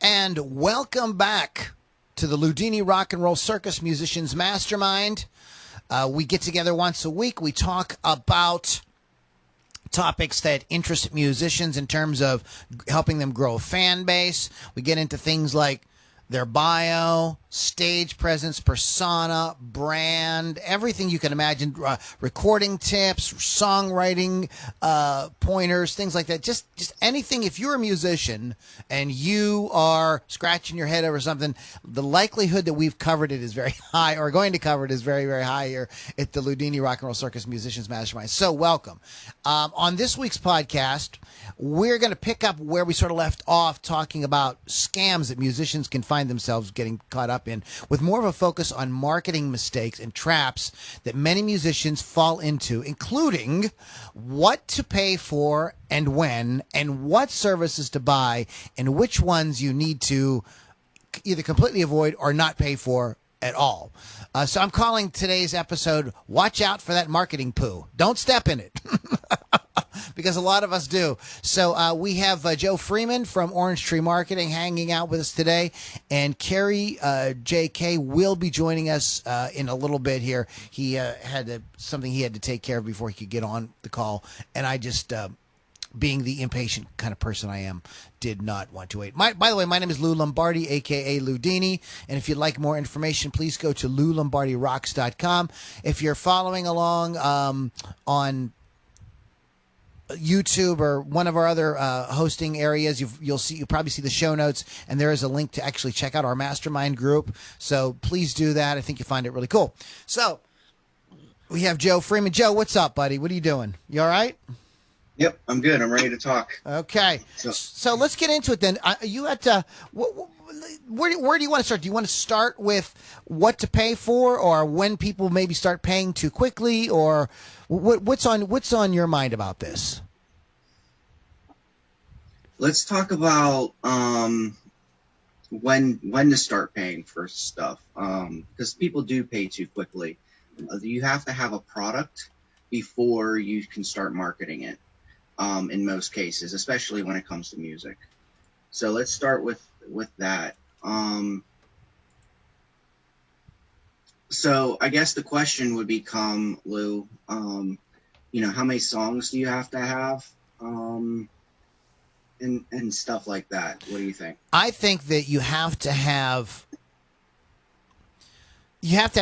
And welcome back to the Ludini Rock and Roll Circus Musicians Mastermind. We get together once a week. We talk about topics that interest musicians in terms of helping them grow a fan base. We get into things like their bio, stage presence, persona, brand, everything you can imagine, recording tips, songwriting pointers, things like that. Just anything. If you're a musician and you are scratching your head over something, the likelihood that we've covered it is very high, or going to cover it is very, very high here at the Ludini Rock and Roll Circus Musicians Mastermind. So welcome. On this week's podcast, we're going to pick up where we sort of left off, talking about scams that musicians can find themselves getting caught up in, with more of a focus on marketing mistakes and traps that many musicians fall into, including what to pay for and when, and what services to buy, and which ones you need to either completely avoid or not pay for at all. So I'm calling today's episode, Watch Out for That Marketing POO. Don't step in it. Because a lot of us do. So we have Joe Freeman from Orange Tree Marketing hanging out with us today, and Kerry J.K. will be joining us in a little bit here. He had something he had to take care of before he could get on the call, and I just, being the impatient kind of person I am, did not want to wait. By the way, my name is Lou Lombardi, a.k.a. Ludini, and if you'd like more information, please go to loulombardirocks.com. If you're following along on YouTube or one of our other hosting areas, you'll probably see the show notes, and there is a link to actually check out our mastermind group. So please do that. I think you'll find it really cool. So we have Joe Freeman. Joe, what's up, buddy? What are you doing? You all right? Yep, I'm good. I'm ready to talk. Okay. So let's get into it then. You at where do you want to start? Do you want to start with what to pay for, or when people maybe start paying too quickly, or what's on your mind about this? Let's talk about when to start paying for stuff, because people do pay too quickly. You have to have a product before you can start marketing it, in most cases, especially when it comes to music. So let's start with that. So I guess the question would become, Lou, how many songs do you have to have, and stuff like that? What do you think? I think that you have to have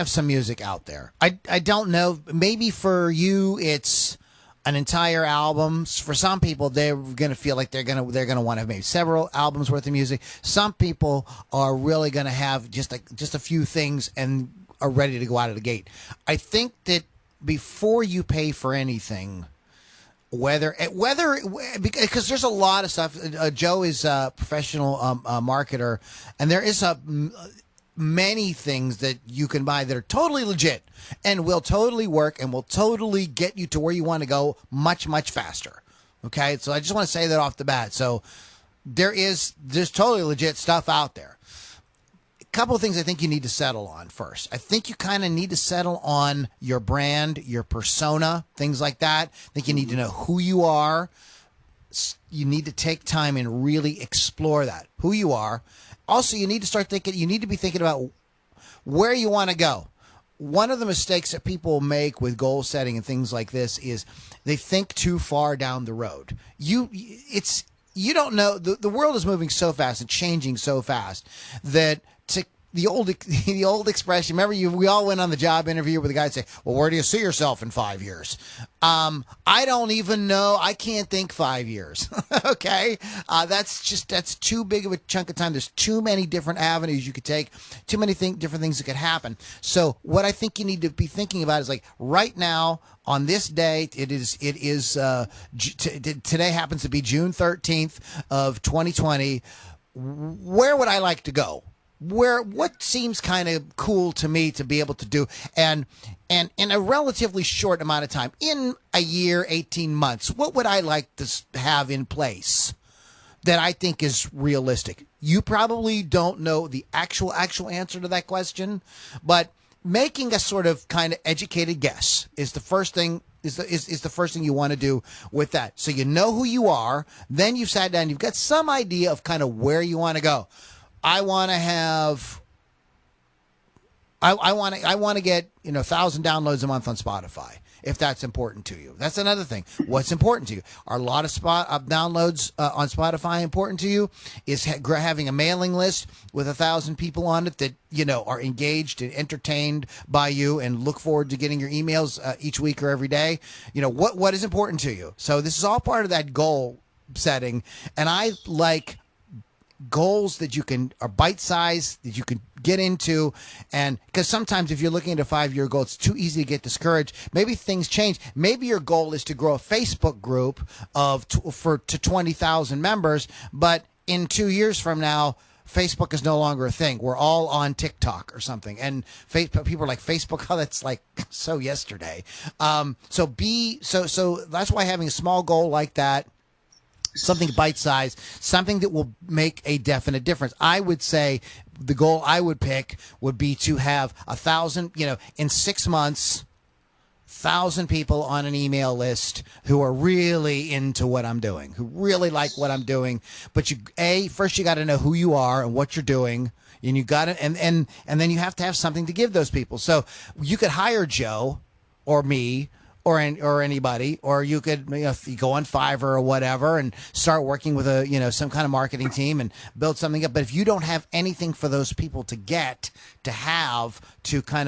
some music out there. I don't know. Maybe for you, it's an entire album. For some people, they're going to feel like they're going to want to have maybe several albums worth of music. Some people are really going to have just a few things and are ready to go out of the gate. I think that before you pay for anything, whether because there's a lot of stuff. Joe is a professional marketer, and there is many things that you can buy that are totally legit and will totally work and will totally get you to where you want to go much, much faster. Okay. So I just want to say that off the bat. So there's totally legit stuff out there. A couple of things I think you need to settle on first. I think you kind of need to settle on your brand, your persona, things like that. I think you need to know who you are. You need to take time and really explore that, who you are. Also, you need to be thinking about where you want to go. One of the mistakes that people make with goal setting and things like this is they think too far down the road. You don't know, the world is moving so fast and changing so fast that the old expression, remember we all went on the job interview where the guy say, well, where do you see yourself in 5 years? I don't even know. I can't think 5 years. Okay. That's too big of a chunk of time. There's too many different avenues you could take, too many different things that could happen. So what I think you need to be thinking about is, like, right now on this day, today happens to be June 13th of 2020. Where would I like to go? What seems kind of cool to me to be able to do, and in a relatively short amount of time, in a year, 18 months, what would I like to have in place that I think is realistic? You probably don't know the actual answer to that question, but making a sort of kind of educated guess is the first thing is the first thing you want to do with that. So you know who you are. Then you've sat down. You've got some idea of kind of where you want to go. I want to have. I want to get 1,000 downloads a month on Spotify, if that's important to you. That's another thing. What's important to you? Are a lot of downloads on Spotify important to you? Is having a mailing list with 1,000 people on it that are engaged and entertained by you and look forward to getting your emails each week or every day? What is important to you? So this is all part of that goal setting, and I like goals that are bite size, that you can get into. And because sometimes if you're looking at a 5-year goal, it's too easy to get discouraged. Maybe things change. Maybe your goal is to grow a Facebook group to 20,000 members, but in 2 years from now, Facebook is no longer a thing. We're all on TikTok or something. And people are like, Facebook, oh, that's like so yesterday. So that's why having a small goal like that, something bite-sized, something that will make a definite difference. I would say the goal I would pick would be to have 1,000, in 6 months, 1,000 people on an email list who are really into what I'm doing, who really like what I'm doing. But first you got to know who you are and what you're doing. And you got to, and then you have to have something to give those people. So you could hire Joe or me or anybody, or you could you go on Fiverr or whatever and start working with some kind of marketing team and build something up. But if you don't have anything for those people to kind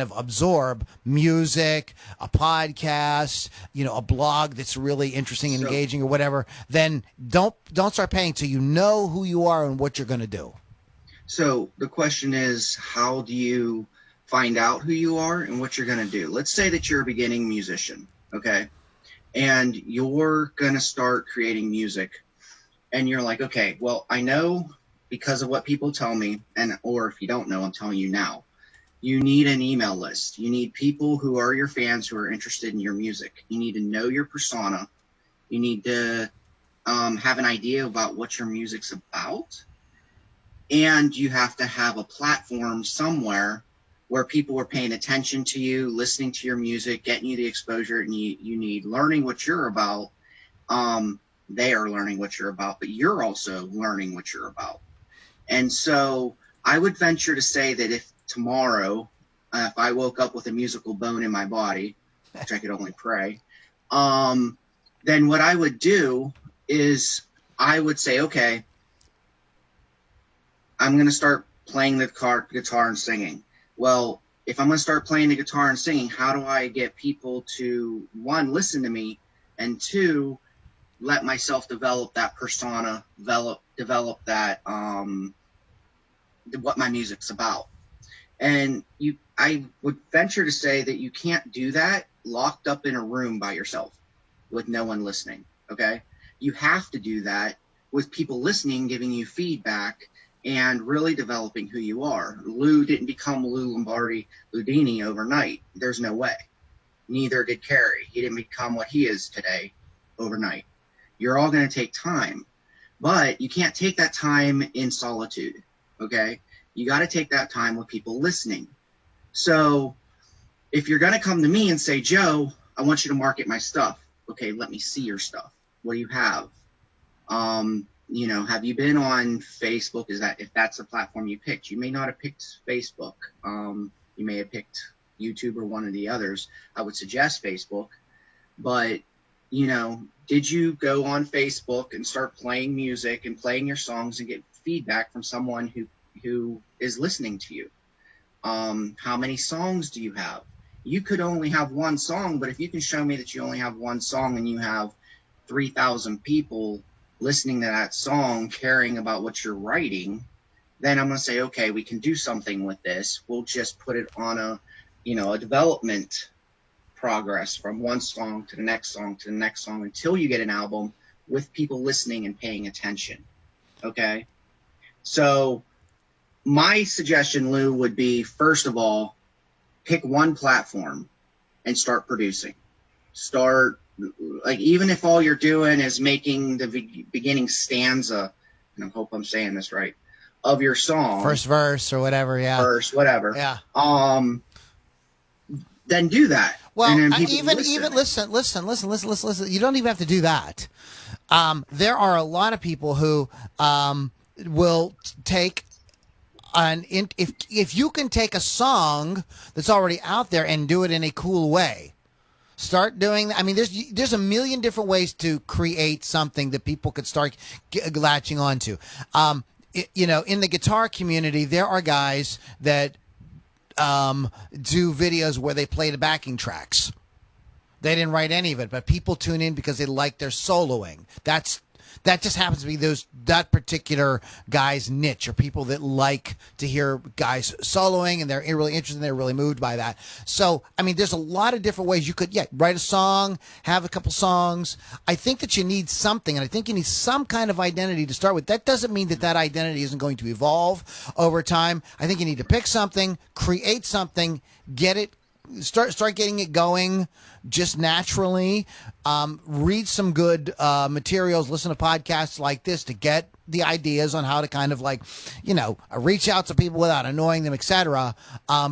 of absorb music, a podcast, a blog that's really interesting and engaging or whatever, then don't start paying till you know who you are and what you're going to do. So the question is, how do you find out who you are and what you're going to do? Let's say that you're a beginning musician. Okay. And you're going to start creating music and you're like, okay, well, I know because of what people tell me, or if you don't know, I'm telling you now, you need an email list. You need people who are your fans who are interested in your music. You need to know your persona. You need to have an idea about what your music's about. And you have to have a platform somewhere where people are paying attention to you, listening to your music, getting you the exposure, and you need learning what you're about. They are learning what you're about, but you're also learning what you're about. And so I would venture to say that if tomorrow, if I woke up with a musical bone in my body, which I could only pray, then what I would do is I would say, okay, I'm going to start playing the guitar and singing. Well, if I'm going to start playing the guitar and singing, how do I get people to, one, listen to me, and two, let myself develop that persona, develop that, what my music's about. And I would venture to say that you can't do that locked up in a room by yourself with no one listening, okay? You have to do that with people listening, giving you feedback, and really developing who you are. Lou didn't become Lou Loudini overnight. There's no way. Neither did Carrie. He didn't become what he is today overnight. You're all going to take time, but you can't take that time in solitude, okay? You got to take that time with people listening. So if you're going to come to me and say, Joe, I want you to market my stuff. Okay, let me see your stuff. What do you have? Have you been on Facebook? If that's the platform you picked? You may not have picked Facebook. You may have picked YouTube or one of the others. I would suggest Facebook. But, did you go on Facebook and start playing music and playing your songs and get feedback from someone who is listening to you? How many songs do you have? You could only have one song, but if you can show me that you only have one song and you have 3,000 people listening to that song, caring about what you're writing, then I'm going to say, okay, we can do something with this. We'll just put it on a development progress from one song to the next song to the next song until you get an album with people listening and paying attention. Okay. So my suggestion, Lou, would be, first of all, pick one platform and start producing. Even if all you're doing is making the beginning stanza, and I hope I'm saying this right, of your song. First verse or whatever, yeah. Verse, whatever. Yeah. Then do that. Well, and then people even listen. You don't even have to do that. There are a lot of people who will take if you can take a song that's already out there and do it in a cool way. Start doing. I mean, there's a million different ways to create something that people could start latching onto. In the guitar community, there are guys that do videos where they play the backing tracks. They didn't write any of it, but people tune in because they like their soloing. That just happens to be that particular guy's niche, or people that like to hear guys soloing, and they're really interested and they're really moved by that. So, I mean, there's a lot of different ways you could, write a song, have a couple songs. I think that you need something, and I think you need some kind of identity to start with. That doesn't mean that identity isn't going to evolve over time. I think you need to pick something, create something, get it, start getting it going just naturally. Read some good materials, listen to podcasts like this to get the ideas on how to kind of reach out to people without annoying them, etc.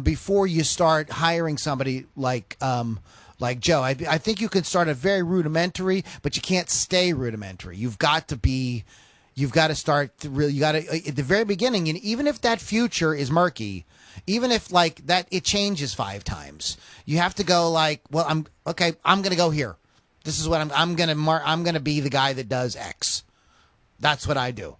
Before you start hiring somebody like Joe. I think you can start a very rudimentary, but you can't stay rudimentary. You've got to start to really, at the very beginning, and even if that future is murky, even if it changes 5 times, you have to go I'm going to go here. This is what I'm going to be the guy that does X. That's what I do.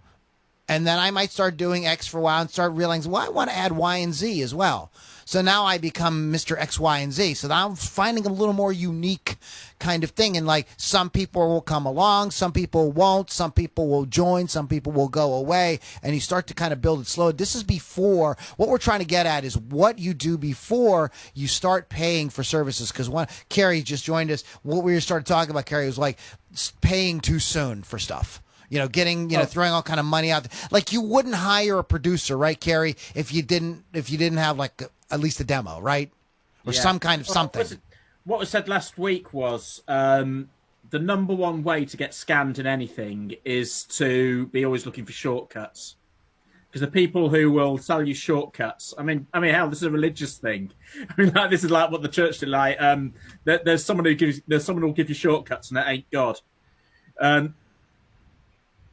And then I might start doing X for a while and start realizing, I want to add Y and Z as well. So now I become Mr. X, Y, and Z. So now I'm finding a little more unique kind of thing. And some people will come along, some people won't, some people will join, some people will go away. And you start to kind of build it slow. This is before, what we're trying to get at is what you do before you start paying for services. Because Carrie just joined us. What we started talking about, Carrie, was paying too soon for stuff. Throwing all kind of money out there. You wouldn't hire a producer, right, Carrie, if you didn't have at least a demo, right? Or some kind of something. What was said last week was the number one way to get scammed in anything is to be always looking for shortcuts. Because the people who will sell you shortcuts, I mean, hell, this is a religious thing. I mean, this is like what the church did. There's someone who'll give you shortcuts, and that ain't God.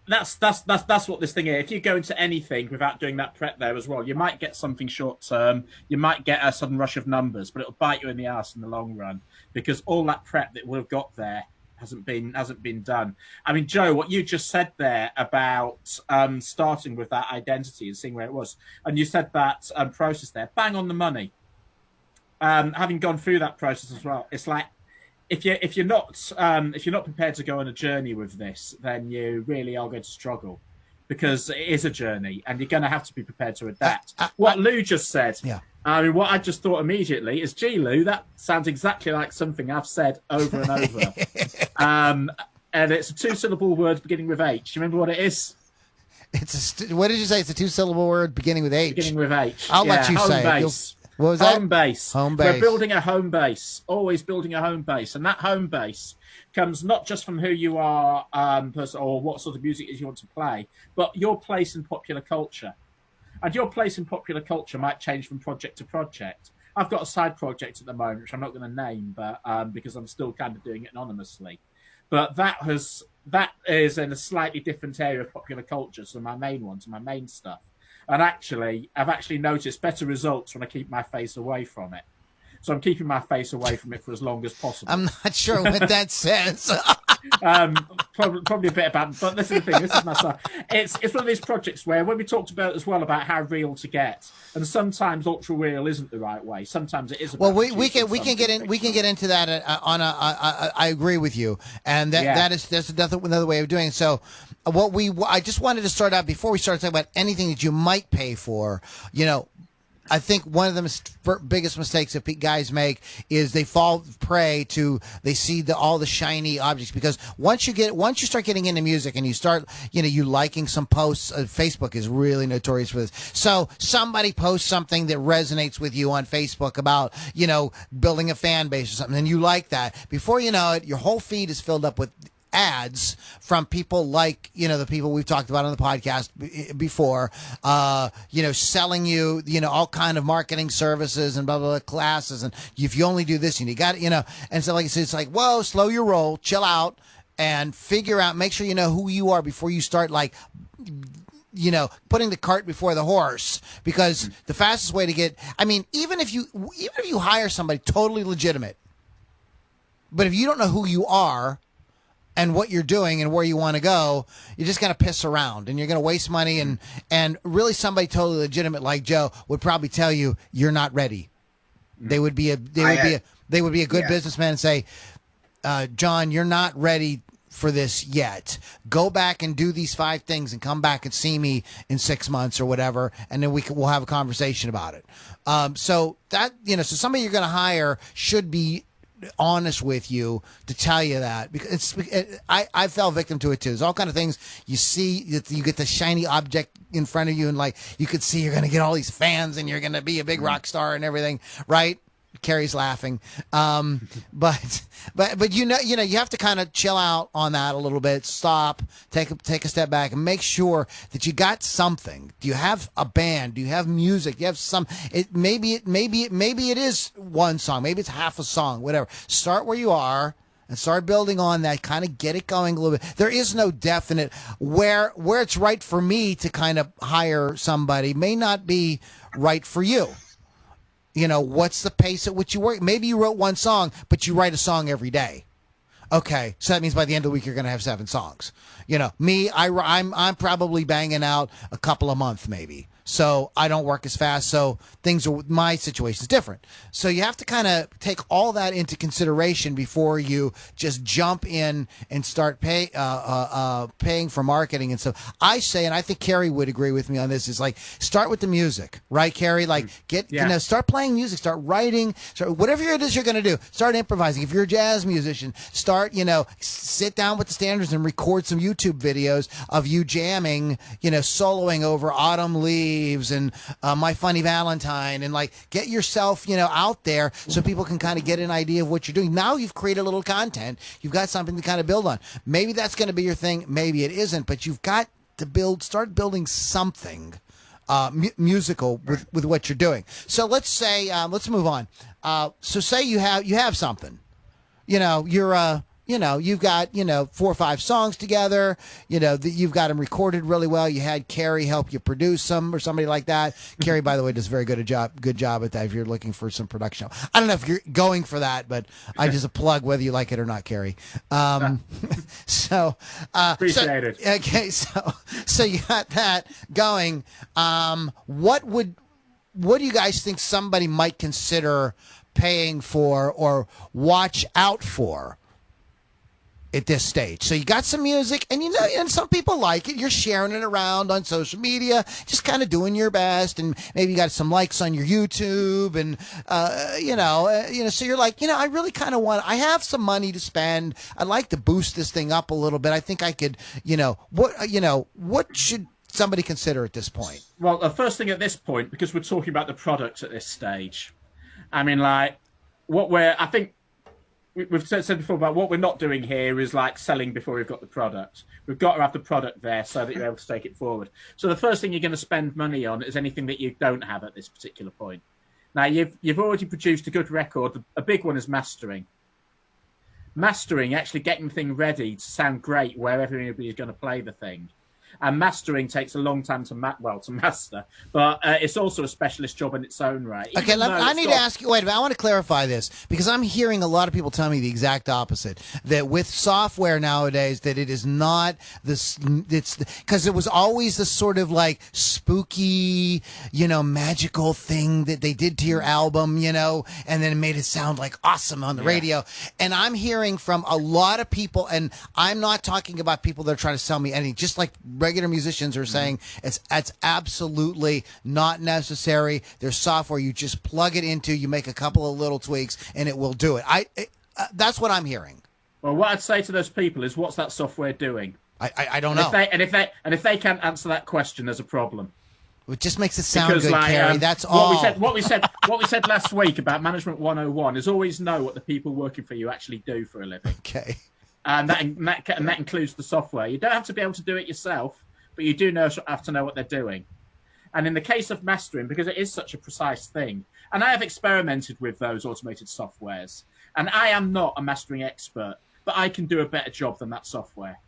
That's what this thing is. If you go into anything without doing that prep there as well, you might get something short term. You might get a sudden rush of numbers, but it'll bite you in the ass in the long run because all that prep that would have got there hasn't been done. I mean, Joe, what you just said there about starting with that identity and seeing where it was, and you said that process there, bang on the money. Having gone through that process as well, it's like, if you're not prepared to go on a journey with this, then you really are going to struggle, because it is a journey and you're going to have to be prepared to adapt. What Lou just said, I mean, what I just thought immediately is, gee, Lou, that sounds exactly like something I've said over and over. And it's a 2-syllable word beginning with H. Do you remember what it is? What did you say? It's a 2-syllable word beginning with H. Beginning with H. I'll let you say it. What was that? Home base. Home base. We're building a home base, always building a home base. And that home base comes not just from who you are, person, or what sort of music is you want to play, but your place in popular culture. And your place in popular culture might change from project to project. I've got a side project at the moment, which I'm not going to name, but because I'm still kind of doing it anonymously. But that is in a slightly different area of popular culture, so my main one, so my main stuff. And I've actually noticed better results when I keep my face away from it. So I'm keeping my face away from it for as long as possible. I'm not sure what that says. Probably a bit about, but this is the thing. This is my style. It's one of these projects where, when we talked about as well about how real to get, and sometimes ultra real isn't the right way. Sometimes it is. About we can get into that I agree with you, and that's another way of doing it. So I just wanted to start out before we start talking about anything that you might pay for. I think one of the biggest mistakes that guys make is they fall prey to, they see all the shiny objects, because once you start getting into music and you start, you liking some posts, Facebook is really notorious for this. So somebody posts something that resonates with you on Facebook about, building a fan base or something, and you like that. Before you know it, your whole feed is filled up with ads from people like, the people we've talked about on the podcast before, selling you, all kind of marketing services and blah, blah, blah, classes. And if you only do this and you got it, and so like I said, it's like, whoa, slow your roll, chill out and figure out, make sure you know who you are before you start putting the cart before the horse, because the fastest way to get, even if you hire somebody totally legitimate, but if you don't know who you are and what you're doing and where you want to go, you're just going to piss around and you're going to waste money. And really somebody totally legitimate like Joe would probably tell you you're not ready. They would be a good businessman and say, John, you're not ready for this yet. Go back and do these 5 things and come back and see me in 6 months or whatever, and then we'll have a conversation about it. So that, so somebody you're going to hire should be honest with you to tell you that, because I fell victim to it too. There's all kind of things you see, you get the shiny object in front of you, and like you could see you're going to get all these fans and you're going to be a big rock star and everything, right? Carrie's laughing. But you have to kind of chill out on that a little bit. Stop, take a step back and make sure that you got something. Do you have a band? Do you have music? Do you have some, maybe it is one song, maybe it's half a song, whatever. Start where you are and start building on that, kind of get it going a little bit. There is no definite where it's right for me to kind of hire somebody may not be right for you. What's the pace at which you work? Maybe you wrote one song, but you write a song every day. Okay, so that means by the end of the week you're going to have 7 songs. Me, I'm probably banging out a couple a month, maybe. So I don't work as fast. So my situation is different. So you have to kind of take all that into consideration before you just jump in and start paying for marketing and stuff. I say, and I think Carrie would agree with me on this, is like, start with the music, right, Carrie? Like start playing music, start writing, whatever it is you're going to do, start improvising. If you're a jazz musician, start, sit down with the standards and record some YouTube videos of you jamming, soloing over Autumn Leaves and My Funny Valentine, and like get yourself out there so people can kind of get an idea of what you're doing. Now you've created a little content, you've got something to kind of build on. Maybe that's going to be your thing, maybe it isn't, but you've got to start building something musical with what you're doing. So let's say let's move on. So say you have something, you've got, 4 or 5 songs together, you've got them recorded really well. You had Carrie help you produce them or somebody like that. Carrie, by the way, does a very good job at that if you're looking for some production. I don't know if you're going for that, but I just a plug whether you like it or not, Carrie. Appreciate it. Okay. So you got that going. What do you guys think somebody might consider paying for or watch out for at this stage? So you got some music, and and some people like it. You're sharing it around on social media, just kind of doing your best, and maybe you got some likes on your YouTube, and so you're like, I really kind of I have some money to spend. I'd like to boost this thing up a little bit. I think I could, what should somebody consider at this point? Well, the first thing at this point, because we're talking about the products at this stage, we've said before about what we're not doing here is like selling before we've got the product. We've got to have the product there so that you're able to take it forward. So the first thing you're going to spend money on is anything that you don't have at this particular point. Now, you've already produced a good record. A big one is mastering. Mastering, actually getting the thing ready to sound great wherever everybody's going to play the thing. And mastering takes a long time to master, but it's also a specialist job in its own right. Okay, I need to ask you. Wait a minute, I want to clarify this because I'm hearing a lot of people tell me the exact opposite. That with software nowadays, that it is not this. It's because it was always this sort of like spooky, magical thing that they did to your album, and then it made it sound like awesome on the radio. And I'm hearing from a lot of people, and I'm not talking about people that are trying to sell me anything, just like regular musicians are saying it's absolutely not necessary. There's software you just plug it into, you make a couple of little tweaks, and it will do it. That's what I'm hearing. Well, what I'd say to those people is, what's that software doing? I don't know. If they can't answer that question, there's a problem. It just makes it sound good, Carrie. That's all. What we said last week about Management 101 is always know what the people working for you actually do for a living. Okay. and that includes the software. You don't have to be able to do it yourself, but you do have to know what they're doing. And in the case of mastering, because it is such a precise thing, and I have experimented with those automated softwares, and I am not a mastering expert, but I can do a better job than that software.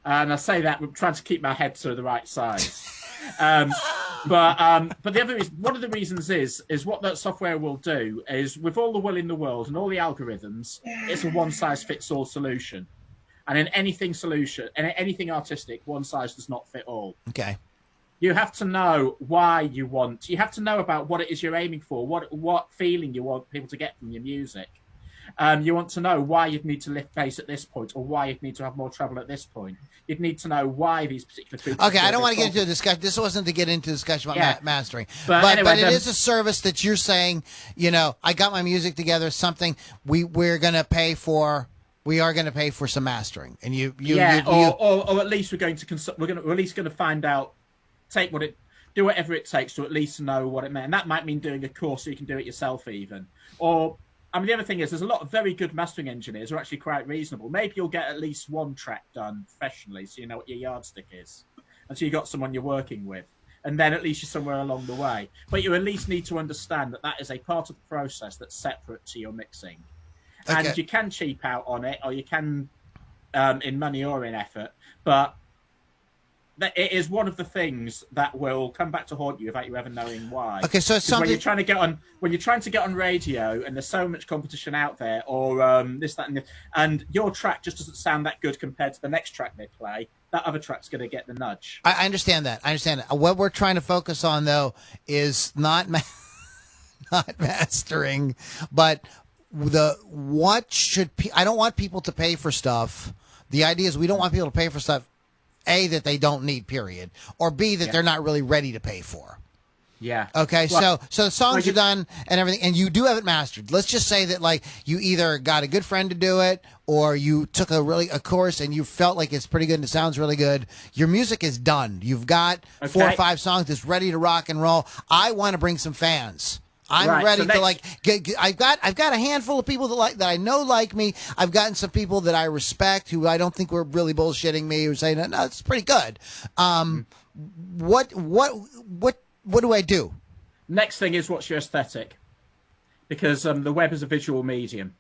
And I say that with trying to keep my head to the right size. But the other reason, one of the reasons is what that software will do is, with all the will in the world and all the algorithms, it's a one-size-fits-all solution. And in anything artistic, one size does not fit all. Okay. You have to know why you have to know about what it is you're aiming for, what feeling you want people to get from your music. You want to know why you'd need to lift bass at this point, or why you'd need to have more treble at this point. You'd need to know why these particular features. Okay, I don't want to get into a discussion. This wasn't to get into a discussion about mastering, but anyway, it is a service that you're saying. I got my music together. Something we're going to pay for. We are going to pay for some mastering, and or at least we're at least going to find out, do whatever it takes to at least know what it meant. And that might mean doing a course so you can do it yourself, even. Or, the other thing is, there's a lot of very good mastering engineers who are actually quite reasonable. Maybe you'll get at least one track done professionally, so you know what your yardstick is, and so you got someone you're working with, and then at least you're somewhere along the way. But you at least need to understand that is a part of the process that's separate to your mixing. Okay. And you can cheap out on it, or you can in money or in effort, but it is one of the things that will come back to haunt you without you ever knowing why. Okay, so it's something when you're trying to get on radio, and there's so much competition out there, or this, that, and your track just doesn't sound that good compared to the next track they play. That other track's going to get the nudge. I understand that. What we're trying to focus on, though, is not mastering, but I don't want people to pay for stuff. The idea is we don't want people to pay for stuff, A, that they don't need, period, or B, that they're not really ready to pay for. Yeah. Okay, so the songs are done and everything, and you do have it mastered. Let's just say that, like, you either got a good friend to do it, or you took a course and you felt like it's pretty good and it sounds really good. Your music is done. You've got 4 or 5 songs that's ready to rock and roll. I want to bring some fans. I'm ready to I've got a handful of people that I know like me. I've gotten some people that I respect who I don't think were really bullshitting me, who say, no, it's pretty good. What do I do? Next thing is, what's your aesthetic? Because the web is a visual medium.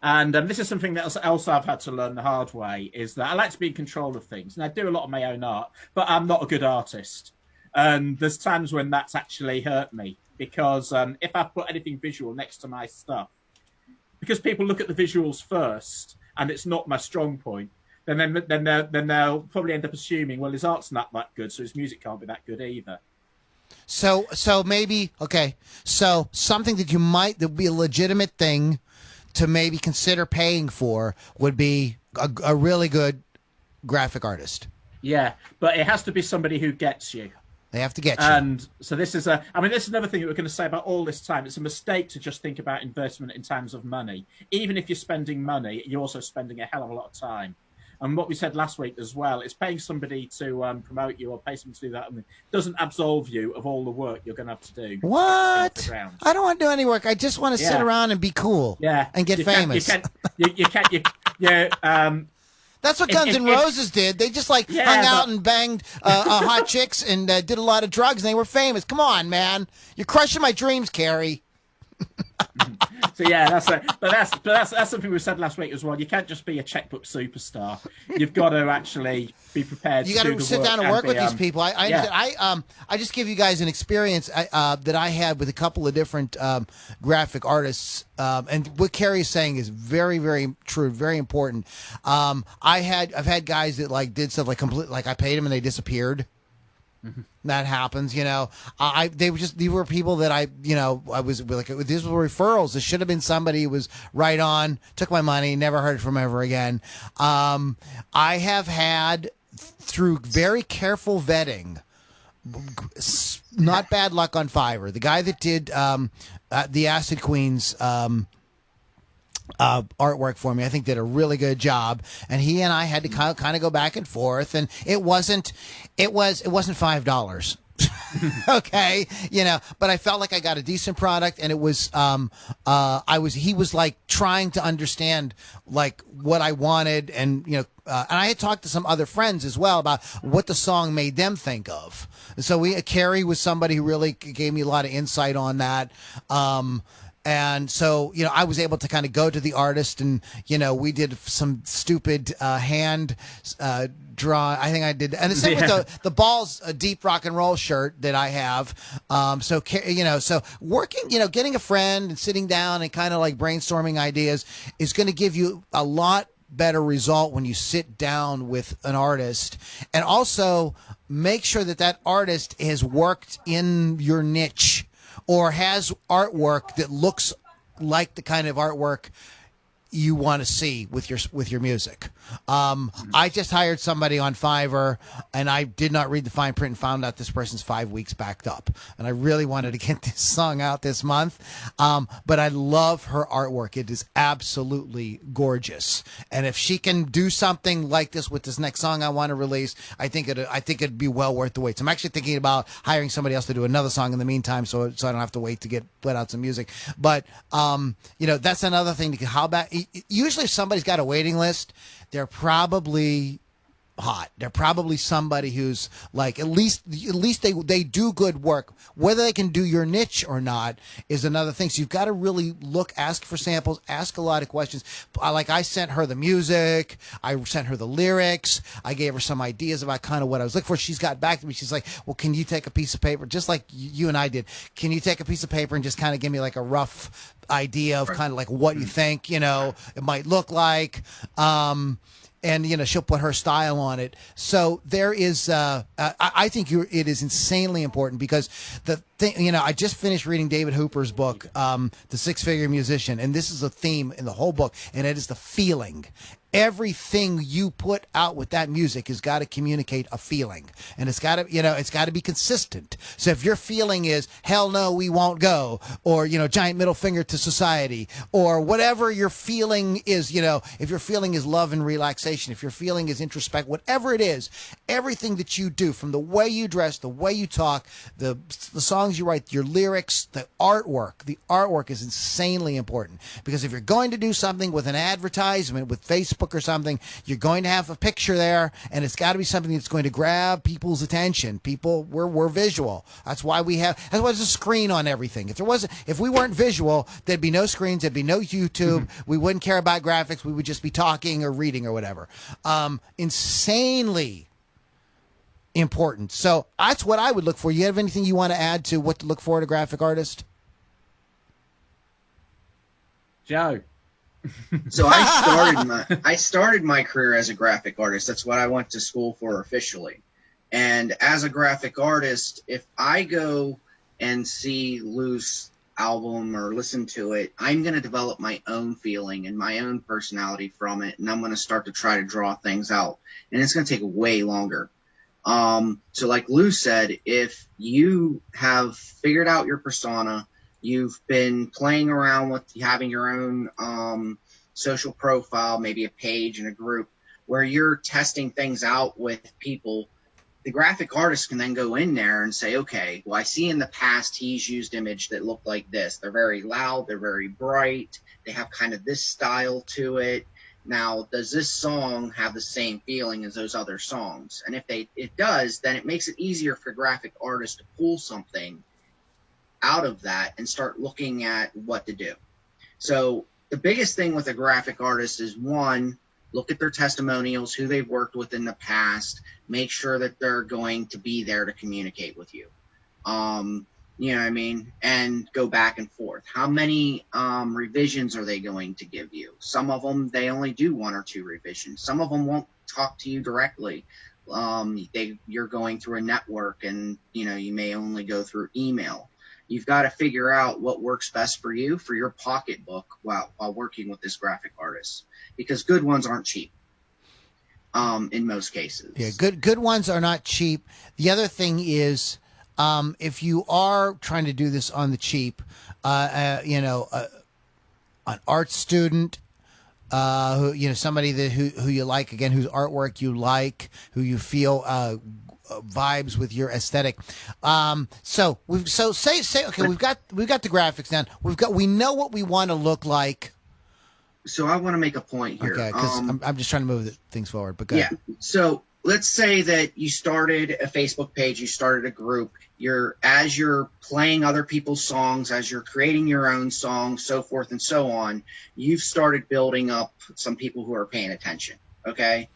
And this is something else I've had to learn the hard way, is that I like to be in control of things. And I do a lot of my own art, but I'm not a good artist. And there's times when that's actually hurt me. Because if I put anything visual next to my stuff, because people look at the visuals first, and it's not my strong point, then they'll probably end up assuming, well, his art's not that good, so his music can't be that good either. So maybe so something that would be a legitimate thing to maybe consider paying for would be a really good graphic artist. Yeah, but it has to be somebody who gets you. They have to get you. And so this is this is another thing that we're going to say about all this time. It's a mistake to just think about investment in terms of money. Even if you're spending money, you're also spending a hell of a lot of time. And what we said last week as well is paying somebody to promote you or pay somebody to do that doesn't absolve you of all the work you're going to have to do. What? I don't want to do any work. I just want to sit around and be cool. Yeah. And get famous. That's what Guns N' Roses did. They just hung out and banged hot chicks and did a lot of drugs, and they were famous. Come on, man. You're crushing my dreams, Carrie. So that's it. But that's something we said last week as well. You can't just be a checkbook superstar. You've got to actually be prepared. You got to sit down and work with these people. I just give you guys an experience that I had with a couple of different graphic artists. And what Carrie is saying is very, very true, very important. I've had guys that did stuff I paid them and they disappeared. Mm-hmm. That happens, these were people that I was like, these were referrals. This should have been somebody who was right on, took my money, never heard from ever again. I have had, through very careful vetting, not bad luck on Fiverr. The guy that did the Acid Queens artwork for me, I think, did a really good job, and he and I had to kind of go back and forth, and it wasn't $5. Okay, but I felt like I got a decent product, and it was he was like trying to understand like what I wanted, and and I had talked to some other friends as well about what the song made them think of. So Carrie was somebody who really gave me a lot of insight on that. And so, I was able to kind of go to the artist, and, we did some stupid hand draw. I think I did. And the same with the Balls Deep Rock and Roll shirt that I have. So working, getting a friend and sitting down and kind of like brainstorming ideas is going to give you a lot better result when you sit down with an artist, and also make sure that artist has worked in your niche or has artwork that looks like the kind of artwork you want to see with your music. I just hired somebody on Fiverr, and I did not read the fine print and found out this person's 5 weeks backed up. And I really wanted to get this song out this month. But I love her artwork. It is absolutely gorgeous. And if she can do something like this with this next song I want to release, I think it'd be well worth the wait. So I'm actually thinking about hiring somebody else to do another song in the meantime, so I don't have to wait to put out some music. But that's another thing. How about usually if somebody's got a waiting list, they're probably hot. They're probably somebody who's like, at least they do good work. Whether they can do your niche or not is another thing. So you've got to really ask for samples, ask a lot of questions. Like I sent her the music, I sent her the lyrics, I gave her some ideas about kind of what I was looking for. She's got back to me. She's like, well, can you take a piece of paper, just like you and I did? Can you take a piece of paper and just kind of give me like a rough idea of kind of like what you think, it might look like? And she'll put her style on it. So there is, I think it is insanely important, because the thing, I just finished reading David Hooper's book, The Six-Figure Musician, and this is a theme in the whole book, and it is the feeling. Everything you put out with that music has got to communicate a feeling, and it's got to be consistent. So if your feeling is hell no, we won't go, or giant middle finger to society, or whatever your feeling is, if your feeling is love and relaxation, if your feeling is introspect, whatever it is, everything that you do, from the way you dress, the way you talk, the songs you write, your lyrics, the artwork is insanely important, because if you're going to do something with an advertisement with Facebook or something, you're going to have a picture there, and it's got to be something that's going to grab people's attention. We're visual. That's why there's a screen on everything. If we weren't visual, there'd be no screens, there'd be no YouTube. We wouldn't care about graphics. We would just be talking or reading or whatever. Insanely important. So that's what I would look for. You have anything you want to add to what to look for at a graphic artist? Joe. So I started my career as a graphic artist. That's what I went to school for officially. And as a graphic artist, if I go and see Lou's album or listen to it, I'm going to develop my own feeling and my own personality from it, and I'm going to start to try to draw things out. And it's going to take way longer. So like Lou said, if you have figured out your persona, you've been playing around with having your own social profile, maybe a page and a group where you're testing things out with people, the graphic artist can then go in there and say, okay, well, I see in the past he's used image that look like this. They're very loud. They're very bright. They have kind of this style to it. Now, does this song have the same feeling as those other songs? And if it does, then it makes it easier for graphic artists to pull something out of that and start looking at what to do. So the biggest thing with a graphic artist is, one, look at their testimonials, who they've worked with in the past, make sure that they're going to be there to communicate with you. You know what I mean? And go back and forth. How many revisions are they going to give you? Some of them, they only do 1 or 2 revisions. Some of them won't talk to you directly. You're going through a network, and you may only go through email. You've got to figure out what works best for you, for your pocketbook, while working with this graphic artist, because good ones aren't cheap. In most cases. Yeah, good ones are not cheap. The other thing is, if you are trying to do this on the cheap, an art student, who somebody who you like, again, whose artwork you like, who you feel vibes with your aesthetic. So say okay, we've got the graphics down. We know what we want to look like. So I want to make a point here. Okay, because I'm just trying to move things forward. But go ahead. So let's say that you started a Facebook page, you started a group. As you're playing other people's songs, as you're creating your own songs, so forth and so on, you've started building up some people who are paying attention. Okay,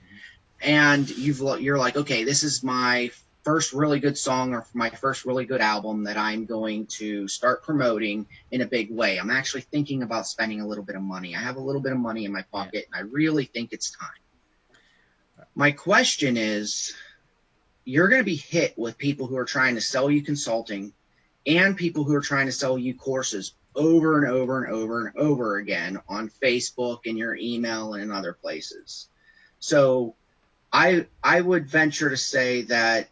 and you're like, okay, this is my first really good song or my first really good album that I'm going to start promoting in a big way. I'm actually thinking about spending a little bit of money. I have a little bit of money in my pocket, and I really think it's time. My question is, you're going to be hit with people who are trying to sell you consulting and people who are trying to sell you courses over and over and over and over again on Facebook and your email and in other places. So I would venture to say that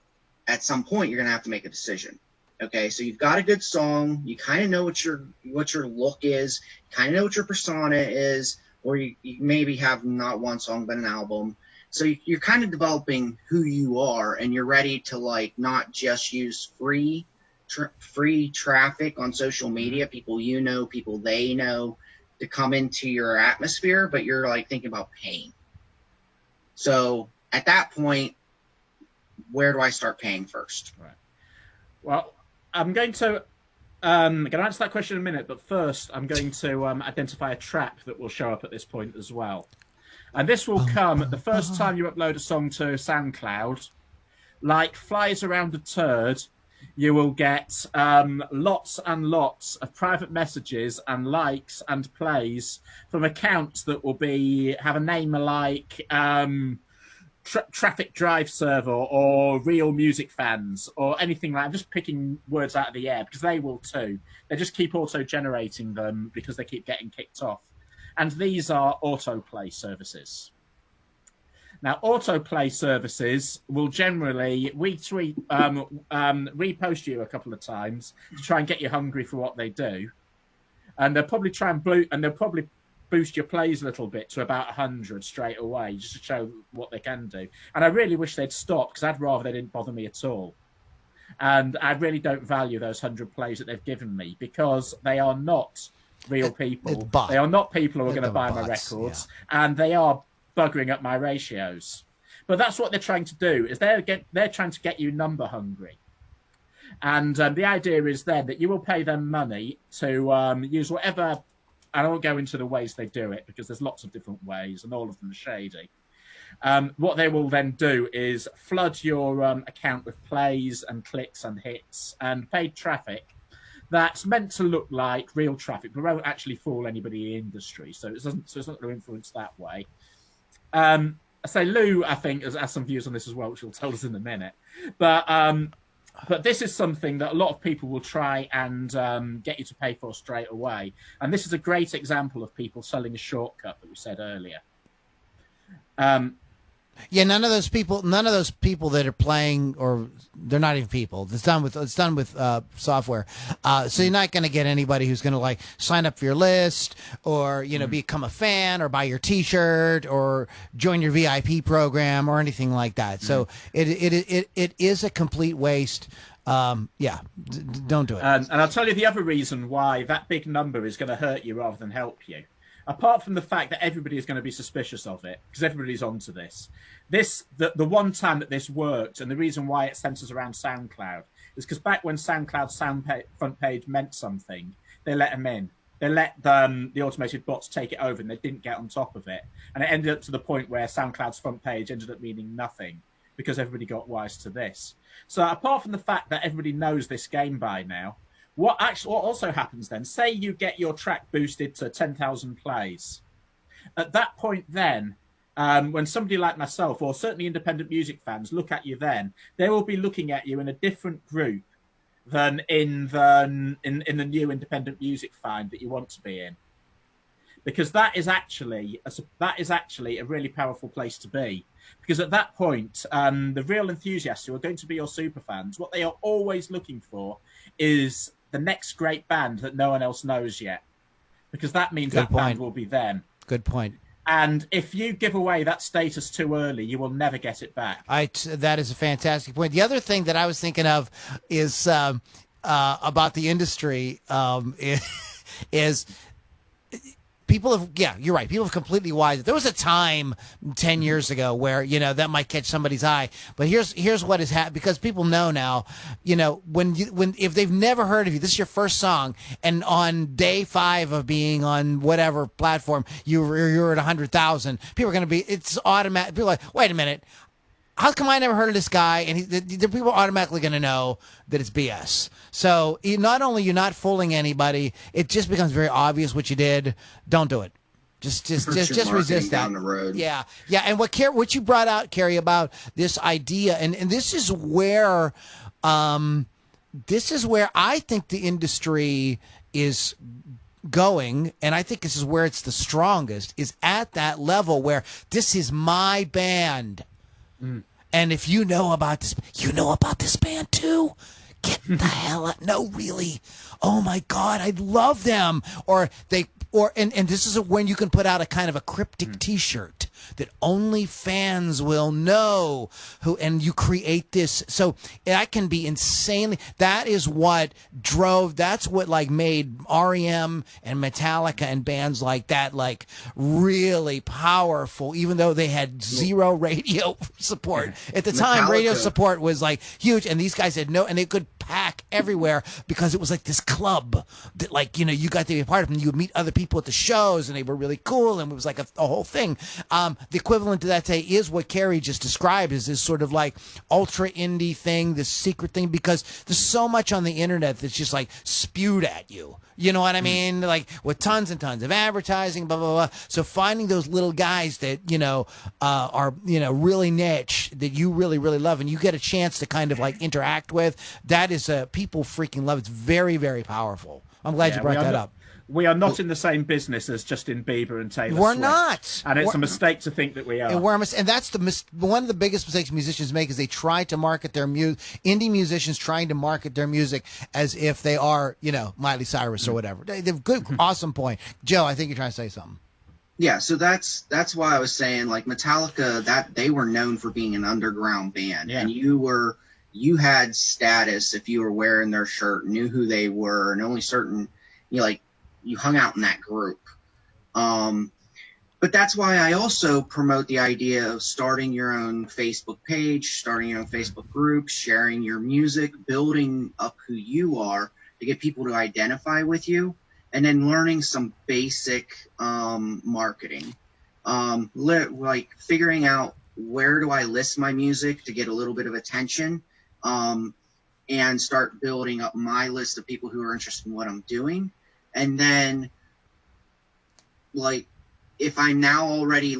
at some point you're going to have to make a decision. Okay, so you've got a good song, you kind of know what your look is, kind of know what your persona is, or you maybe have not one song but an album. So you're kind of developing who you are, and you're ready to like not just use free traffic on social media, people you know, people they know, to come into your atmosphere, but you're like thinking about paying. So at that point, where do I start paying first? Right. Well, I'm going to answer that question in a minute, but first I'm going to identify a trap that will show up at this point as well. And this will come the first time you upload a song to SoundCloud. Like flies around a turd, you will get lots and lots of private messages and likes and plays from accounts that will have a name like Traffic Drive Server or Real Music Fans or anything like that. I'm just picking words out of the air because they will too. They just keep auto-generating them because they keep getting kicked off. And these are autoplay services. Now, autoplay services will generally repost you a couple of times to try and get you hungry for what they do, and they'll probably boost your plays a little bit to about 100 straight away, just to show what they can do. And I really wish they'd stop, because I'd rather they didn't bother me at all. And I really don't value those 100 plays that they've given me, because they are not real people. They are not people who are going to buy my records, and they are buggering up my ratios. But that's what they're trying to do, is they're trying to get you number hungry. And the idea is then that you will pay them money to use whatever. I won't go into the ways they do it, because there's lots of different ways and all of them are shady. What they will then do is flood your account with plays and clicks and hits and paid traffic that's meant to look like real traffic, but won't actually fool anybody in the industry. So it's not going to influence that way. So Lou, I think, has some views on this as well, which he'll tell us in a minute. But this is something that a lot of people will try and get you to pay for straight away. And this is a great example of people selling a shortcut that we said earlier. Yeah, none of those people that are playing, or they're not even people. It's done with software. So you're not going to get anybody who's going to like sign up for your list, or become a fan, or buy your T-shirt, or join your VIP program, or anything like that. So it is a complete waste. Don't do it. And I'll tell you the other reason why that big number is going to hurt you rather than help you. Apart from the fact that everybody is going to be suspicious of it, because everybody's onto this. The one time that this worked, and the reason why it centers around SoundCloud, is because back when SoundCloud's front page meant something, they let them in. They let the automated bots take it over, and they didn't get on top of it. And it ended up to the point where SoundCloud's front page ended up meaning nothing, because everybody got wise to this. So apart from the fact that everybody knows this game by now, what also happens then, say you get your track boosted to 10,000 plays. At that point then, when somebody like myself, or certainly independent music fans, look at you then, they will be looking at you in a different group than in the new independent music find that you want to be in. Because that is actually a really powerful place to be. Because at that point, the real enthusiasts who are going to be your super fans, what they are always looking for is the next great band that no one else knows yet, because that means that band will be them. Good point. And if you give away that status too early, you will never get it back. That is a fantastic point. The other thing that I was thinking of is about the industry is people have, yeah, you're right. People have completely wised. There was a time 10 years ago where, that might catch somebody's eye. But here's what has happened, because people know now, if they've never heard of you, this is your first song, and on day 5 of being on whatever platform, you're at 100,000, people are going to be, it's automatic. People are like, wait a minute. How come I never heard of this guy? And the people are automatically going to know that it's BS. So not only you're not fooling anybody, it just becomes very obvious what you did. Don't do it. Just resist that. Down the road. Yeah. And what you brought out, Carrie, about this idea, and this is where I think the industry is going, and I think this is where it's the strongest, is at that level where this is my band. And if you know about this band too? Get the hell out. No, really. Oh my God, I love them. And this is when you can put out a kind of a cryptic T-shirt that only fans will know and you create this. So that can be insanely, that's what made REM and Metallica and bands like that, like really powerful, even though they had zero radio support. At the time, radio support was like huge, and these guys had and they could pack everywhere because it was like this club that you got to be a part of, and you would meet other people at the shows, and they were really cool, and it was like a whole thing. The equivalent to that today is what Carrie just described, is this sort of like ultra indie thing, this secret thing, because there's so much on the internet that's just like spewed at you. You know what I mean? Like with tons and tons of advertising, blah, blah, blah. So finding those little guys that, are, really niche, that you really, really love, and you get a chance to kind of like interact with, that is people freaking love. It's very, very powerful. I'm glad you brought that up. We are not in the same business as Justin Bieber and Taylor We're Swift. not. And it's a mistake to think that we are. And that's one of the biggest mistakes musicians make, is they try to market their music, indie musicians trying to market their music as if they are, Miley Cyrus or whatever. They've good, awesome point. Joe, I think you're trying to say something. Yeah, so that's why I was saying, like, Metallica, that they were known for being an underground band. Yeah. And you had status if you were wearing their shirt, knew who they were, and only certain, you hung out in that group. But that's why I also promote the idea of starting your own Facebook page, starting your own Facebook group, sharing your music, building up who you are to get people to identify with you, and then learning some basic marketing. Like figuring out, where do I list my music to get a little bit of attention, and start building up my list of people who are interested in what I'm doing. And then, like, if I'm now already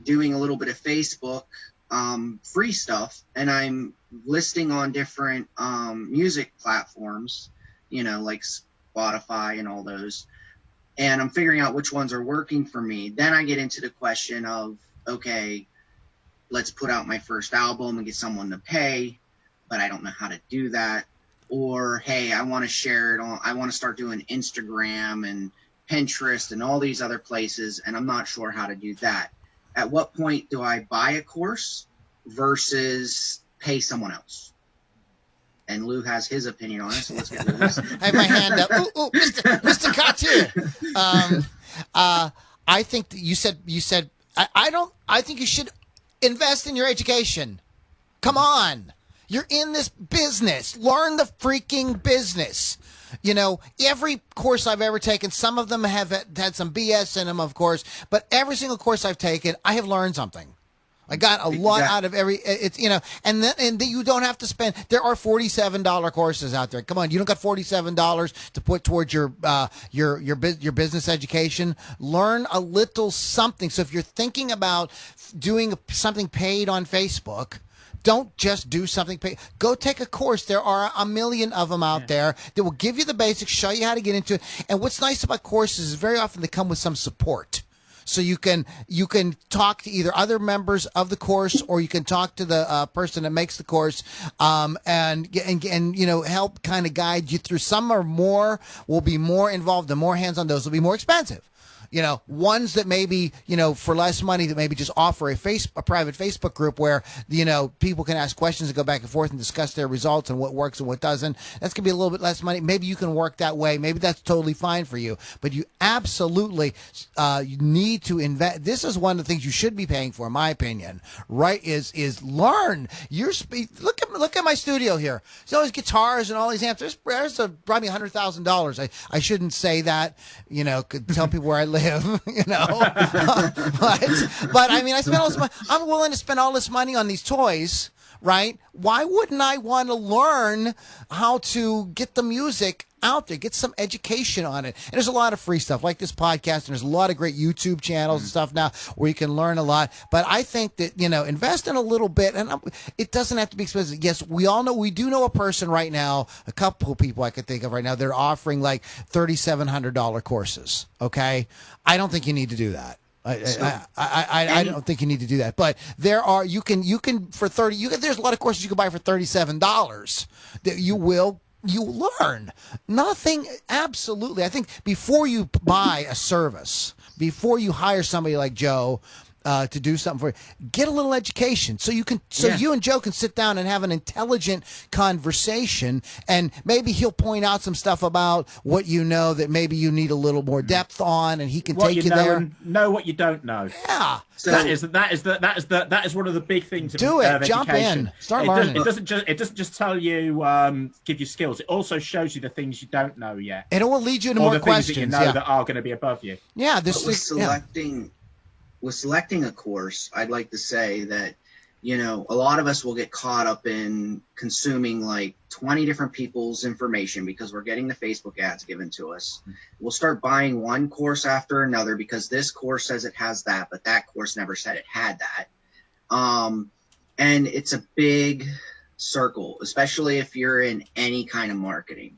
doing a little bit of Facebook free stuff, and I'm listing on different music platforms, like Spotify and all those, and I'm figuring out which ones are working for me, then I get into the question of, okay, let's put out my first album and get someone to pay, but I don't know how to do that. Or, hey, I want to share it I want to start doing Instagram and Pinterest and all these other places, and I'm not sure how to do that. At what point do I buy a course versus pay someone else? And Lou has his opinion on it, so let's get Lou's. I have my hand up. Ooh, Mr. Cartier. I think that you said, I think you should invest in your education. Come on. You're in this business. Learn the freaking business. Every course I've ever taken, some of them have had some BS in them, of course, but every single course I've taken, I have learned something. I got a lot out of and then you don't have to spend. There are $47 courses out there. Come on, you don't got $47 to put towards your business education. Learn a little something. So if you're thinking about doing something paid on Facebook, don't just do something paid. Go take a course. There are a million of them out there that will give you the basics, show you how to get into it. And what's nice about courses is very often they come with some support. So you can talk to either other members of the course, or you can talk to the person that makes the course, and help kind of guide you through. Some will be more involved, and more hands-on. Those will be more expensive. ones that maybe, for less money that maybe just offer a private Facebook group where, people can ask questions and go back and forth and discuss their results and what works and what doesn't. That's going to be a little bit less money. Maybe you can work that way. Maybe that's totally fine for you, but you absolutely, you need to invest. This is one of the things you should be paying for, in my opinion, right? Is learn your speed. Look at my studio here. There's all these guitars and all these amps. There's probably $100,000. I shouldn't say that, could tell people where I live, but I mean, I spent all this money. I'm willing to spend all this money on these toys, right? Why wouldn't I want to learn how to get the music out there, get some education on it? And there's a lot of free stuff like this podcast, and there's a lot of great YouTube channels and stuff now where you can learn a lot. But I think that, invest in a little bit, and it doesn't have to be expensive. Yes, we do know a person right now, a couple of people I could think of right now, they're offering like $3,700 courses. Okay. I don't think you need to do that. I don't think you need to do that, but there's a lot of courses you can buy for $37 that you learn nothing. Absolutely. I think before you buy a service, before you hire somebody like Joe to do something for you, get a little education so you and Joe can sit down and have an intelligent conversation, and maybe he'll point out some stuff about what that maybe you need a little more depth on, and he can take you there. And know what you don't know. Yeah. So that is one of the big things. Do it. Jump in. Start learning. It doesn't just tell you, give you skills. It also shows you the things you don't know yet. And it will lead you to more questions. That are going to be above you. Yeah. With selecting a course, I'd like to say that, a lot of us will get caught up in consuming like 20 different people's information because we're getting the Facebook ads given to us. We'll start buying one course after another because this course says it has that, but that course never said it had that. And it's a big circle, especially if you're in any kind of marketing.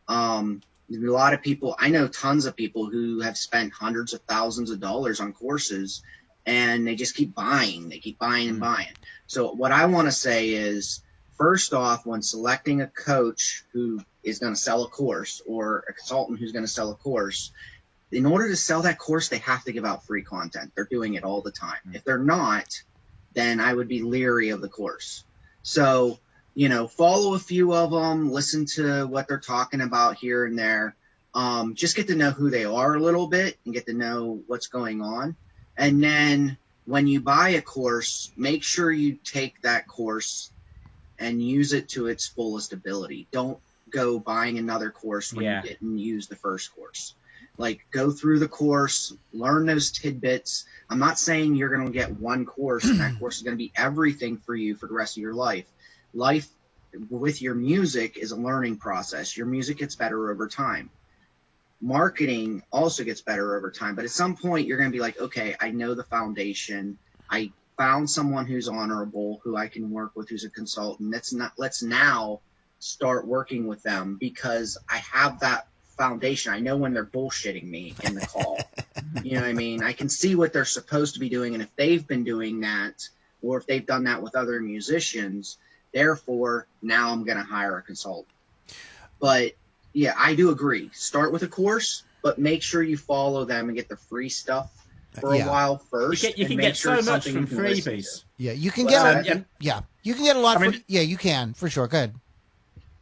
A lot of people, I know tons of people who have spent hundreds of thousands of dollars on courses, and they just keep buying. They keep buying and buying. So what I want to say is, first off, when selecting a coach who is going to sell a course or a consultant who's going to sell a course, in order to sell that course, they have to give out free content. They're doing it all the time. If they're not, then I would be leery of the course. So, follow a few of them, listen to what they're talking about here and there. Just get to know who they are a little bit and get to know what's going on. And then when you buy a course, make sure you take that course and use it to its fullest ability. Don't go buying another course when you didn't use the first course. Like, go through the course, learn those tidbits. I'm not saying you're going to get one course and that course is going to be everything for you for the rest of your life. Life with your music is a learning process. Your music gets better over time. Marketing also gets better over time, but at some point you're going to be like, okay, I know the foundation. I found someone who's honorable, who I can work with, who's a consultant. Let's now start working with them because I have that foundation. I know when they're bullshitting me in the call. You know what I mean? I can see what they're supposed to be doing, and if they've been doing that, or if they've done that with other musicians, therefore, now I'm going to hire a consultant. But yeah, I do agree. Start with a course, but make sure you follow them and get the free stuff for a while first. You can get so much from freebies. Yeah, you can get. You can get a lot. You can for sure. Good.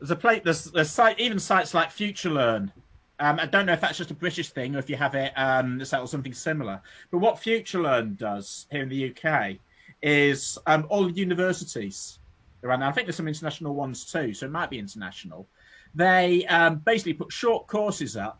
There's sites like FutureLearn. I don't know if that's just a British thing or if you have it or something similar. But what FutureLearn does here in the UK is all the universities around there. I think there's some international ones too, so it might be international. They basically put short courses up,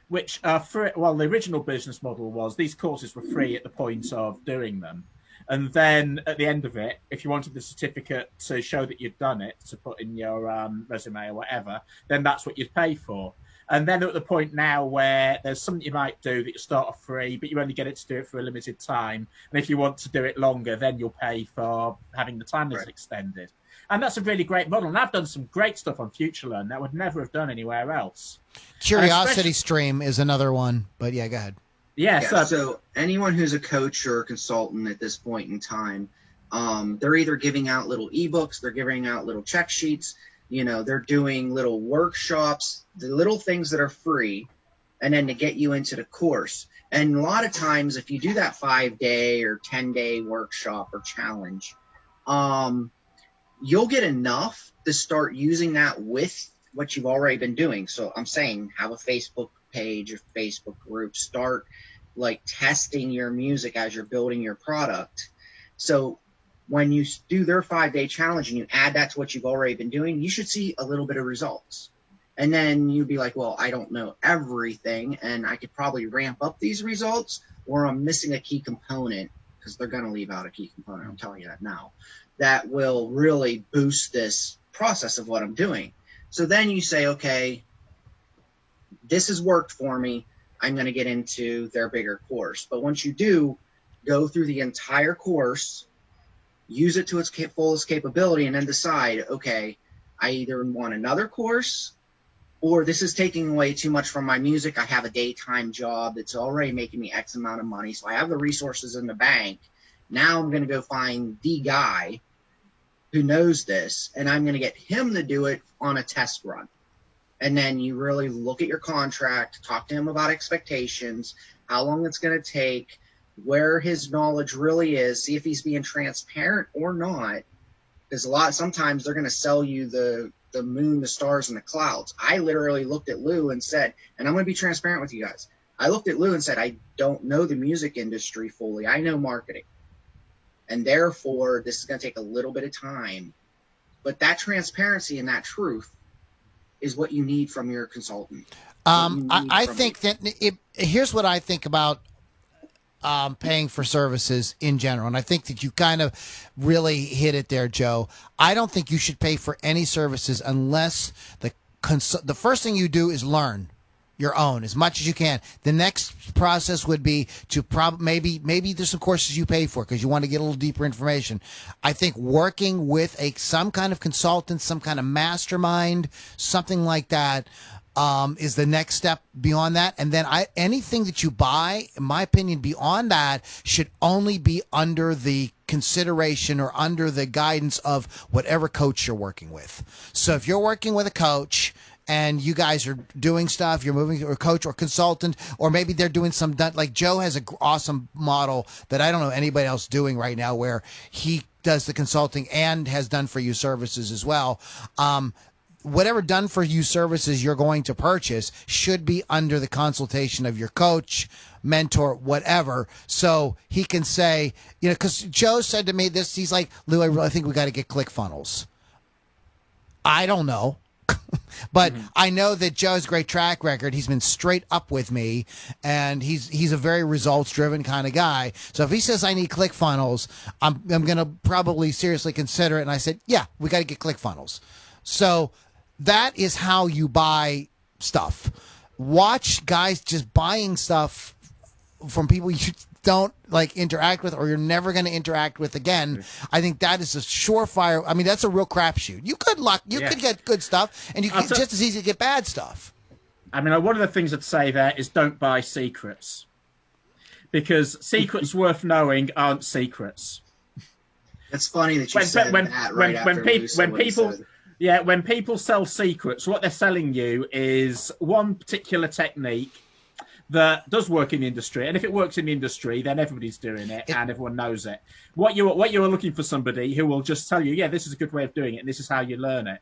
which are free. Well, the original business model was these courses were free at the point of doing them. And then at the end of it, if you wanted the certificate to show that you'd done it, to put in your resume or whatever, then that's what you'd pay for. And then at the point now where there's something you might do that you start off free, but you only get it to do it for a limited time. And if you want to do it longer, then you'll pay for having the time that's extended. And that's a really great model. And I've done some great stuff on FutureLearn that I would never have done anywhere else. Curiosity Stream is another one. But yeah, go ahead. So anyone who's a coach or a consultant at this point in time, they're either giving out little ebooks, they're giving out little check sheets, they're doing little workshops, the little things that are free. and then to get you into the course. And a lot of times, if you do that 5-day or 10-day workshop or challenge, you'll get enough to start using that with what you've already been doing. So I'm saying have a Facebook page, a Facebook group, start like testing your music as you're building your product. So when you do their 5-day challenge and you add that to what you've already been doing, you should see a little bit of results. And then you'd be like, well, I don't know everything, and I could probably ramp up these results, or I'm missing a key component, because they're going to leave out a key component, I'm telling you that now, that will really boost this process of what I'm doing. So then you say, okay, this has worked for me. I'm going to get into their bigger course. But once you do, go through the entire course, use it to its fullest capability, and then decide, okay, I either want another course, or this is taking away too much from my music. I have a daytime job that's already making me X amount of money, so I have the resources in the bank. Now I'm going to go find the guy who knows this, and I'm going to get him to do it on a test run. And then you really look at your contract, talk to him about expectations, how long it's going to take, where his knowledge really is, see if he's being transparent or not. Because sometimes they're going to sell you the moon, the stars, and the clouds. I literally looked at Lou and said, and I'm going to be transparent with you guys, I looked at Lou and said, I don't know the music industry fully. I know marketing. And therefore, this is going to take a little bit of time. But that transparency and that truth is what you need from your consultant. I think that here's what I think about paying for services in general. And I think that you kind of really hit it there, Joe. I don't think you should pay for any services unless the first thing you do is learn your own as much as you can. The next process would be to maybe there's some courses you pay for because you want to get a little deeper information. I think working with some kind of consultant, some kind of mastermind, something like that, is the next step beyond that. And then anything that you buy, in my opinion, beyond that should only be under the consideration or under the guidance of whatever coach you're working with. So if you're working with a coach and you guys are doing stuff, you're moving to a coach or consultant, or maybe they're doing like Joe has an awesome model that I don't know anybody else doing right now where he does the consulting and has done for you services as well. Whatever done for you services you're going to purchase should be under the consultation of your coach, mentor, whatever. So he can say, because Joe said to me this, he's like, Lou, I really think we got to get ClickFunnels. I don't know. But I know that Joe has a great track record. He's been straight up with me, and he's a very results-driven kind of guy. So if he says I need ClickFunnels, I'm going to probably seriously consider it. And I said, yeah, we got to get ClickFunnels. So that is how you buy stuff. Watch guys just buying stuff from people you don't interact with, or you're never going to interact with again. I think that is a surefire. I mean, that's a real crapshoot. You could could get good stuff, and you can just as easy to get bad stuff. I mean, one of the things I'd say there is don't buy secrets, because secrets worth knowing aren't secrets. It's funny that you said that right after Lou said what he said. Yeah, when people sell secrets, what they're selling you is one particular technique that does work in the industry. And if it works in the industry, then everybody's doing it and everyone knows it. What you are looking for somebody who will just tell you, yeah, this is a good way of doing it, and this is how you learn it.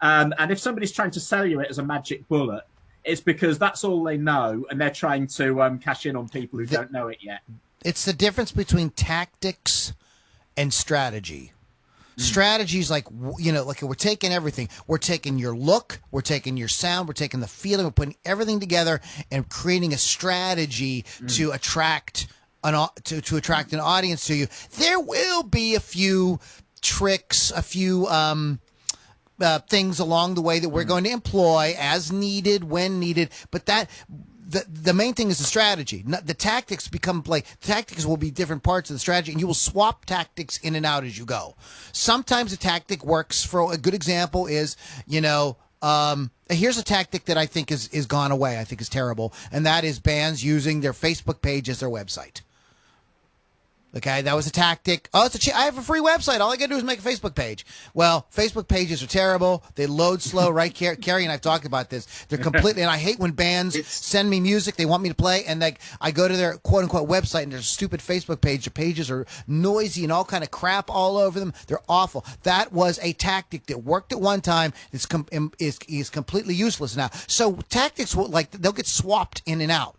And if somebody's trying to sell you it as a magic bullet, it's because that's all they know, and they're trying to cash in on people who don't know it yet. It's the difference between tactics and strategy. Strategies like we're taking everything. We're taking your look, we're taking your sound, we're taking the feeling, we're putting everything together and creating a strategy to attract an audience to you. There will be a few tricks, a few things along the way that we're going to employ as needed, when needed, but the main thing is the strategy. The tactics tactics will be different parts of the strategy, and you will swap tactics in and out as you go. Sometimes a tactic works. For a good example is, here's a tactic that I think is gone away. I think is terrible, and that is bands using their Facebook page as their website. Okay, that was a tactic. Oh, I have a free website. All I got to do is make a Facebook page. Well, Facebook pages are terrible. They load slow, right? Carrie and I've talked about this. They're completely, and I hate when bands send me music they want me to play, and I go to their quote unquote website, and there's a stupid Facebook page. The pages are noisy and all kind of crap all over them. They're awful. That was a tactic that worked at one time. Is completely useless now. So tactics will they'll get swapped in and out.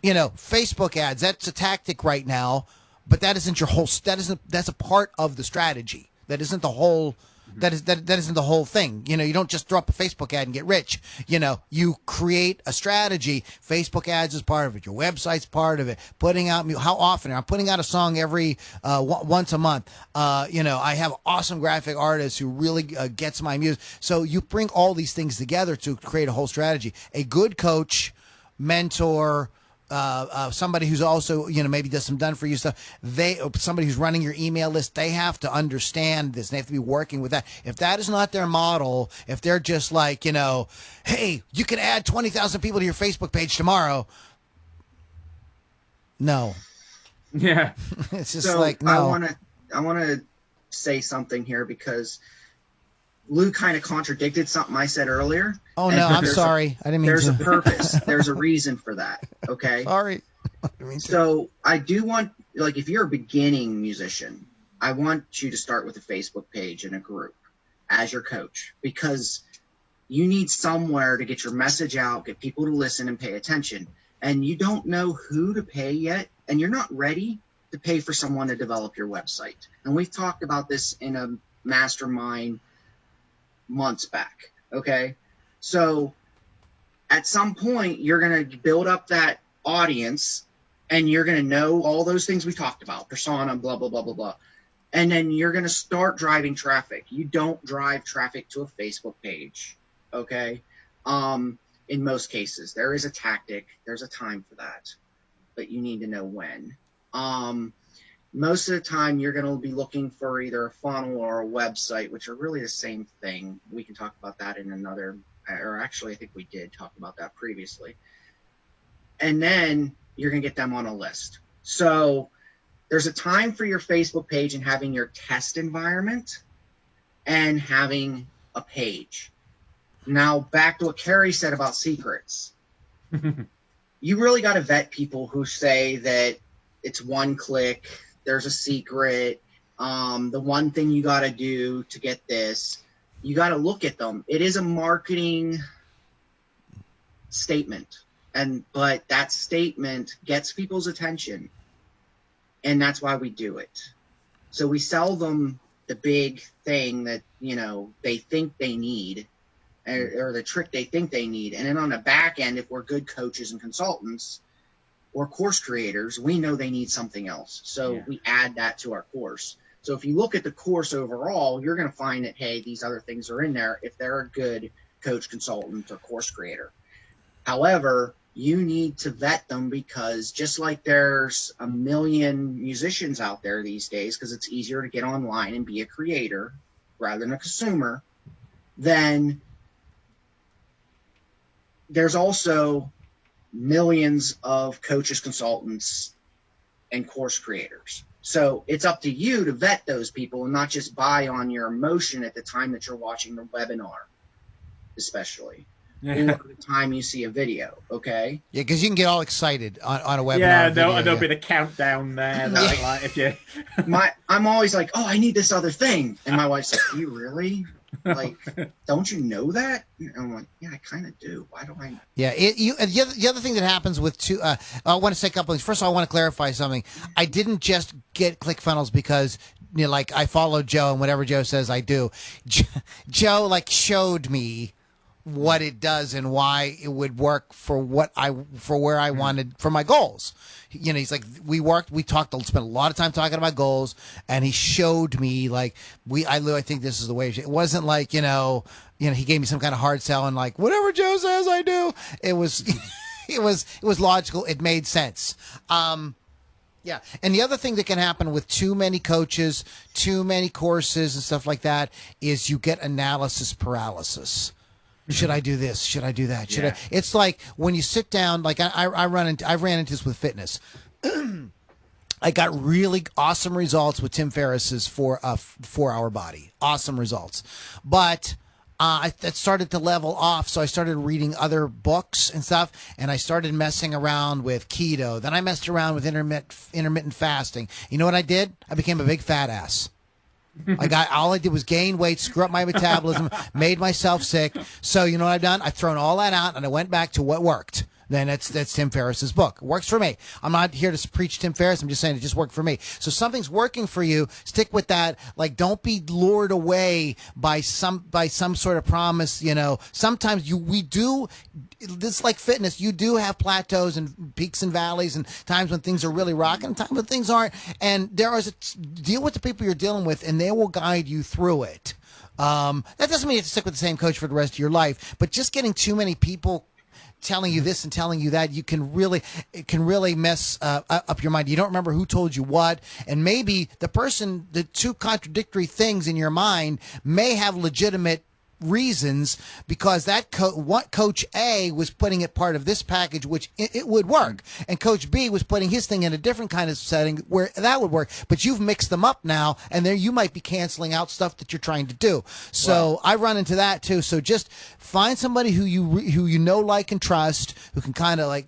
You know, Facebook ads. That's a tactic right now. But that isn't your whole. That's a part of the strategy. That isn't the whole. That isn't the whole thing. You know, you don't just throw up a Facebook ad and get rich. You know, you create a strategy. Facebook ads is part of it. Your website's part of it. Putting out how often? I'm putting out a song every once a month. You know, I have awesome graphic artists who really gets my music. So you bring all these things together to create a whole strategy. A good coach, mentor. Somebody who's also, you know, maybe does some done for you stuff. Somebody who's running your email list, they have to understand this. They have to be working with that. If that is not their model, if they're just like, you know, hey, you can add 20,000 people to your Facebook page tomorrow. No. Yeah. It's just so like, no. I want to say something here because Lou kind of contradicted something I said earlier. Oh, no, I'm sorry. I didn't mean there's to. a purpose. There's a reason for that. Okay. Sorry. So I do want, like, if you're a beginning musician, I want you to start with a Facebook page and a group as your coach, because you need somewhere to get your message out, get people to listen and pay attention. And you don't know who to pay yet, and you're not ready to pay for someone to develop your website. And we've talked about this in a mastermind months back. Okay. So at some point you're going to build up that audience and you're going to know all those things we talked about, persona, blah, blah, blah, blah, blah. And then you're going to start driving traffic. You don't drive traffic to a Facebook page. Okay. In most cases, there is a tactic. There's a time for that, but you need to know when. Most of the time, you're going to be looking for either a funnel or a website, which are really the same thing. We can talk about that in another, or actually, I think we did talk about that previously. And then you're going to get them on a list. So there's a time for your Facebook page and having your test environment and having a page. Now, back to what Carrie said about secrets. You really got to vet people who say that it's one click, there's a secret, the one thing you got to do to get this. You got to look at them. It is a marketing statement, but that statement gets people's attention, and that's why we do it. So we sell them the big thing that, you know, they think they need, or the trick they think they need. And then on the back end, if we're good coaches and consultants or course creators, we know they need something else. So we add that to our course. So if you look at the course overall, you're going to find that, hey, these other things are in there if they're a good coach, consultant, or course creator. However, you need to vet them, because just like there's a million musicians out there these days, because it's easier to get online and be a creator rather than a consumer, then there's also millions of coaches, consultants, and course creators. So it's up to you to vet those people and not just buy on your emotion at the time that you're watching the webinar, especially. Or the time you see a video, okay? Yeah, because you can get all excited on a webinar. Yeah, there'll be the countdown there. Like, if you... I'm always like, oh, I need this other thing. And my wife's like, do you really? Like, don't you know that? And I'm like, yeah, I kind of do. Why do I? Yeah, the other thing that happens with I want to say a couple things. First of all, I want to clarify something. I didn't just get ClickFunnels because, you know, like, I follow Joe, and whatever Joe says, I do. Joe, like, showed me what it does and why it would work for where I wanted, for my goals. You know, he's like, we talked, spent a lot of time talking about goals, and he showed me, like, I think this is the way. It wasn't like, you know, he gave me some kind of hard sell and like, whatever Joe says, I do. It was, it was logical. It made sense. Yeah. And the other thing that can happen with too many coaches, too many courses and stuff like that is you get analysis paralysis. Should I do this? Should I do that? Should I? It's like when you sit down, like I ran into this with fitness. I got really awesome results with Tim Ferriss's 4-Hour Body. Awesome results. But that started to level off, so I started reading other books and stuff, and I started messing around with keto. Then I messed around with intermittent fasting. You know what I did? I became a big fat ass. All I did was gain weight, screw up my metabolism, made myself sick. So you know what I've done? I've thrown all that out, and I went back to what worked. Then that's Tim Ferriss's book. It works for me. I'm not here to preach Tim Ferriss. I'm just saying it just worked for me. So something's working for you. Stick with that. Like, don't be lured away by some sort of promise. You know, sometimes we do. This like fitness. You do have plateaus and peaks and valleys, and times when things are really rocking, and times when things aren't. And deal with the people you're dealing with, and they will guide you through it. That doesn't mean you have to stick with the same coach for the rest of your life, but just getting too many people telling you this and telling you that, it can really mess up your mind. You don't remember who told you what, and maybe the two contradictory things in your mind may have legitimate reasons, because that Coach A was putting it part of this package, which it would work, and Coach B was putting his thing in a different kind of setting where that would work, but you've mixed them up now, and there you might be canceling out stuff that you're trying to do. So I run into that too. So just find somebody who you know, like, and trust, who can kind of like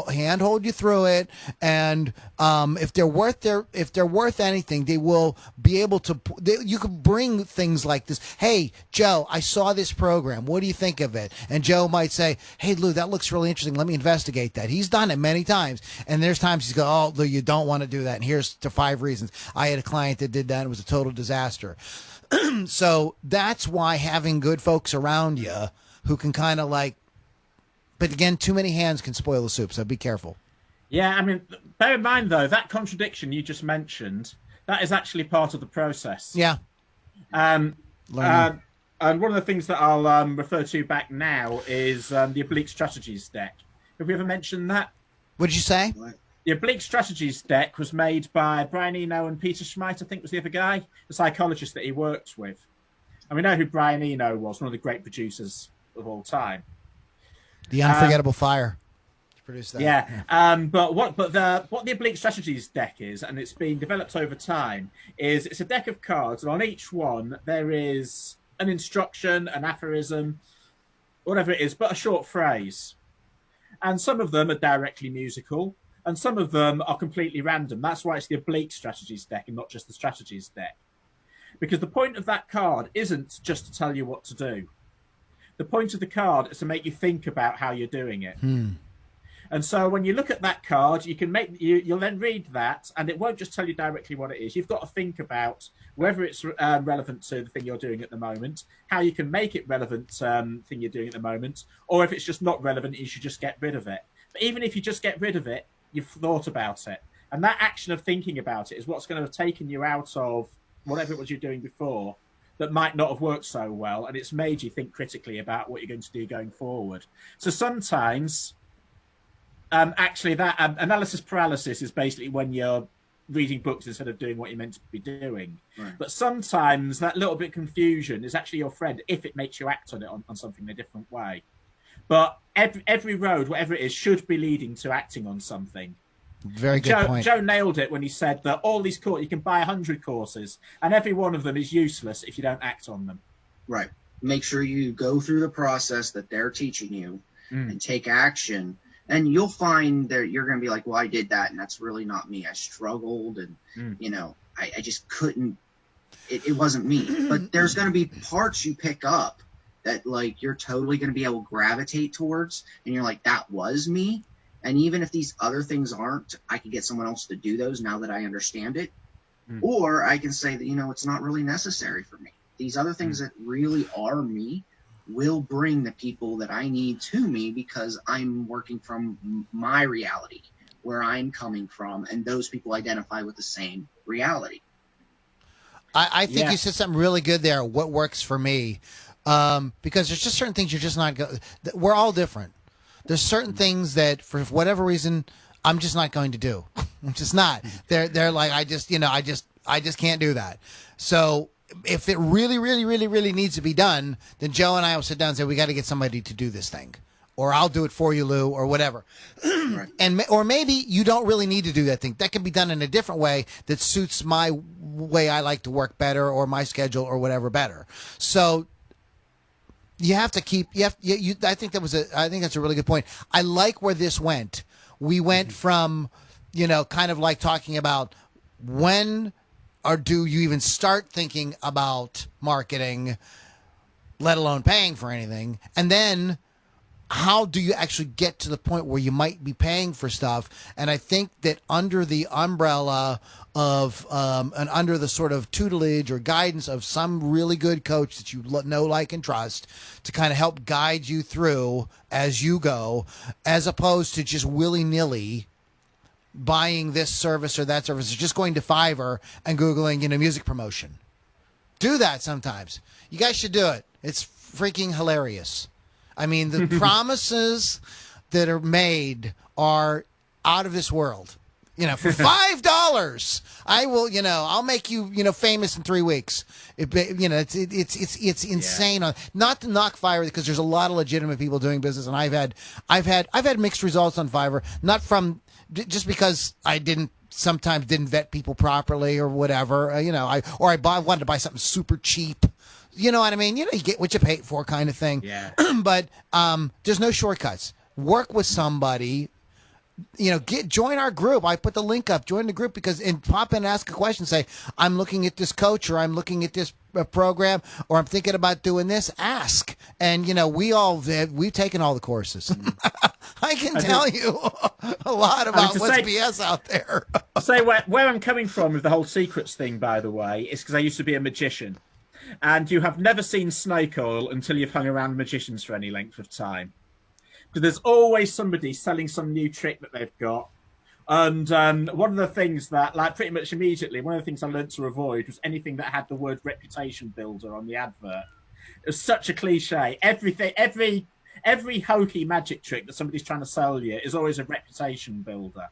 handhold you through it, and if they're worth anything, they will be able to. You can bring things like this. Hey, Joe, I saw this program. What do you think of it? And Joe might say, hey, Lou, that looks really interesting. Let me investigate that. He's done it many times, and there's times he's go, oh, Lou, you don't want to do that, and here's the 5 reasons. I had a client that did that, and it was a total disaster. So that's why having good folks around you who can kind of like. But again, too many hands can spoil the soup, so be careful. Yeah, I mean, bear in mind, though, that contradiction you just mentioned, that is actually part of the process. Yeah. And one of the things that I'll refer to back now is the Oblique Strategies deck. Have we ever mentioned that? What did you say? The Oblique Strategies deck was made by Brian Eno and Peter Schmeit, I think was the other guy, the psychologist that he worked with. And we know who Brian Eno was, one of the great producers of all time. The Unforgettable Fire. Produce that. Yeah. But what the Oblique Strategies deck is, and it's been developed over time, is it's a deck of cards, and on each one there is an instruction, an aphorism, whatever it is, but a short phrase. And some of them are directly musical, and some of them are completely random. That's why it's the Oblique Strategies deck and not just the Strategies deck. Because the point of that card isn't just to tell you what to do. The point of the card is to make you think about how you're doing it. And so when you look at that card, you'll then read that, and it won't just tell you directly what it is. You've got to think about whether it's relevant to the thing you're doing at the moment, how you can make it relevant thing you're doing at the moment, or if it's just not relevant, you should just get rid of it. But even if you just get rid of it, you've thought about it. And that action of thinking about it is what's going to have taken you out of whatever it was you're doing before that might not have worked so well, and it's made you think critically about what you're going to do going forward. So sometimes, actually, that analysis paralysis is basically when you're reading books instead of doing what you're meant to be doing. Right. But sometimes that little bit of confusion is actually your friend if it makes you act on it on something in a different way. But every road, whatever it is, should be leading to acting on something. Very good point. Joe nailed it when he said that all these courses, you can buy 100 courses, and every one of them is useless if you don't act on them. Right. Make sure you go through the process that they're teaching you and take action, and you'll find that you're going to be like, well, I did that, and that's really not me. I struggled, and, I just couldn't. It wasn't me. But there's going to be parts you pick up that, like, you're totally going to be able to gravitate towards, and you're like, that was me. And even if these other things aren't, I can get someone else to do those now that I understand it. Or I can say that, it's not really necessary for me. These other things that really are me will bring the people that I need to me because I'm working from my reality, where I'm coming from, and those people identify with the same reality. I think you said something really good there, what works for me. Because there's just certain things you're just not we're all different. There's certain things that, for whatever reason, I'm just not going to do. I'm just not. They're like, I just can't do that. So if it really, really, really, really needs to be done, then Joe and I will sit down and say, we got to get somebody to do this thing. or I'll do it for you, Lou, or whatever. Right. Or maybe you don't really need to do that thing. That can be done in a different way that suits my way I like to work better, or my schedule, or whatever better. So you have to keep. I think that's a really good point. I like where this went. We went from, kind of like talking about when or do you even start thinking about marketing, let alone paying for anything, and then how do you actually get to the point where you might be paying for stuff? And I think that under the umbrella of and under the sort of tutelage or guidance of some really good coach that you know, like, and trust to kind of help guide you through as you go, as opposed to just willy-nilly buying this service or that service, or just going to Fiverr and Googling, music promotion. Do that sometimes. You guys should do it. It's freaking hilarious. I mean, the promises that are made are out of this world. For $5, I will, I'll make you, famous in 3 weeks. It's insane. Yeah. Not to knock Fiverr, because there's a lot of legitimate people doing business, and I've had mixed results on Fiverr, not from just because I sometimes didn't vet people properly or whatever. I wanted to buy something super cheap. You know what I mean? You get what you pay for, kind of thing. Yeah. But there's no shortcuts. Work with somebody. Join our group. I put the link up. Join the group and pop in and ask a question. Say, I'm looking at this coach, or I'm looking at this program, or I'm thinking about doing this. Ask. And we've taken all the courses. I can tell you a lot about what's BS out there. Say where I'm coming from with the whole secrets thing, by the way, is because I used to be a magician. And you have never seen snake oil until you've hung around magicians for any length of time. Because there's always somebody selling some new trick that they've got. And one of the things that, pretty much immediately, one of the things I learned to avoid was anything that had the word reputation builder on the advert. It was such a cliche. Every hokey magic trick that somebody's trying to sell you is always a reputation builder.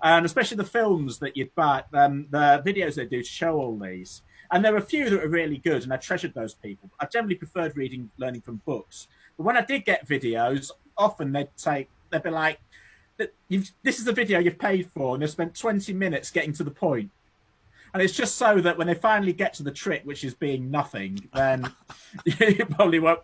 And especially the films that you'd buy, the videos they do to show all these. And there were a few that were really good, and I treasured those people. I generally preferred learning from books. But when I did get videos, often they'd be like, this is a video you've paid for, and they've spent 20 minutes getting to the point. And it's just so that when they finally get to the trick, which is being nothing, then you probably won't.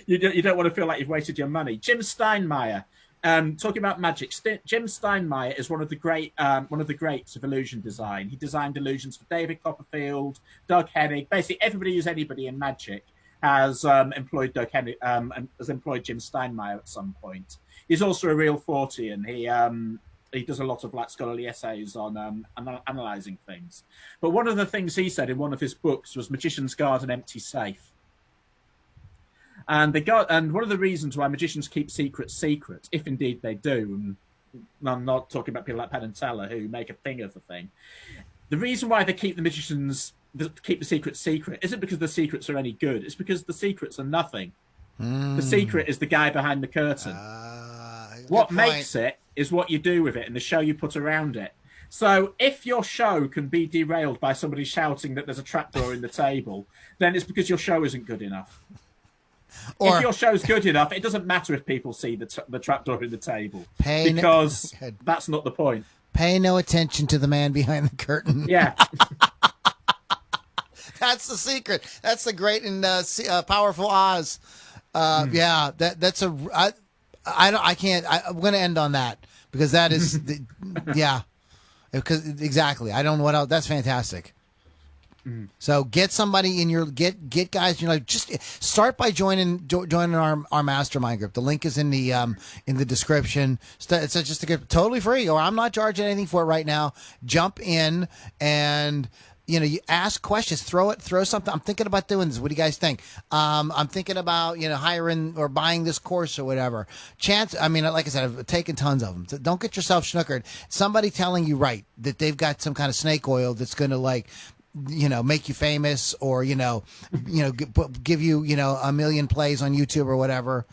You don't want to feel like you've wasted your money. Jim Steinmeier, talking about magic. Jim Steinmeier is one of the greats of illusion design. He designed illusions for David Copperfield, Doug Hennig. Basically, everybody who's anybody in magic has employed Doug Hennig and has employed Jim Steinmeier at some point. He's also a real Fortean. He does a lot of scholarly essays on analyzing things. But one of the things he said in one of his books was "Magicians guard an empty safe." And one of the reasons why magicians keep secrets secret, if indeed they do, and I'm not talking about people like Penn and Teller who make a thing of the thing. The reason why they keep the secrets secret isn't because the secrets are any good. It's because the secrets are nothing. The secret is the guy behind the curtain. What makes it is what you do with it and the show you put around it. So if your show can be derailed by somebody shouting that there's a trapdoor in the table, then it's because your show isn't good enough. Or, if your show's good enough, it doesn't matter if people see the trapdoor in the table, because that's not the point. Pay no attention to the man behind the curtain. Yeah. That's the secret. That's the great and powerful Oz. Yeah, that's a. I can't. I'm going to end on that because that is, yeah. Because exactly, I don't know what else. That's fantastic. So get somebody in your get guys. Just start by joining our mastermind group. The link is in the description. It's just to get totally free, or I'm not charging anything for it right now. Jump in and you ask questions. Throw something. I'm thinking about doing this. What do you guys think? I'm thinking about hiring or buying this course or whatever. Like I said, I've taken tons of them. So don't get yourself snookered. Somebody telling you that they've got some kind of snake oil that's going to make you famous, or give you a million plays on YouTube or whatever.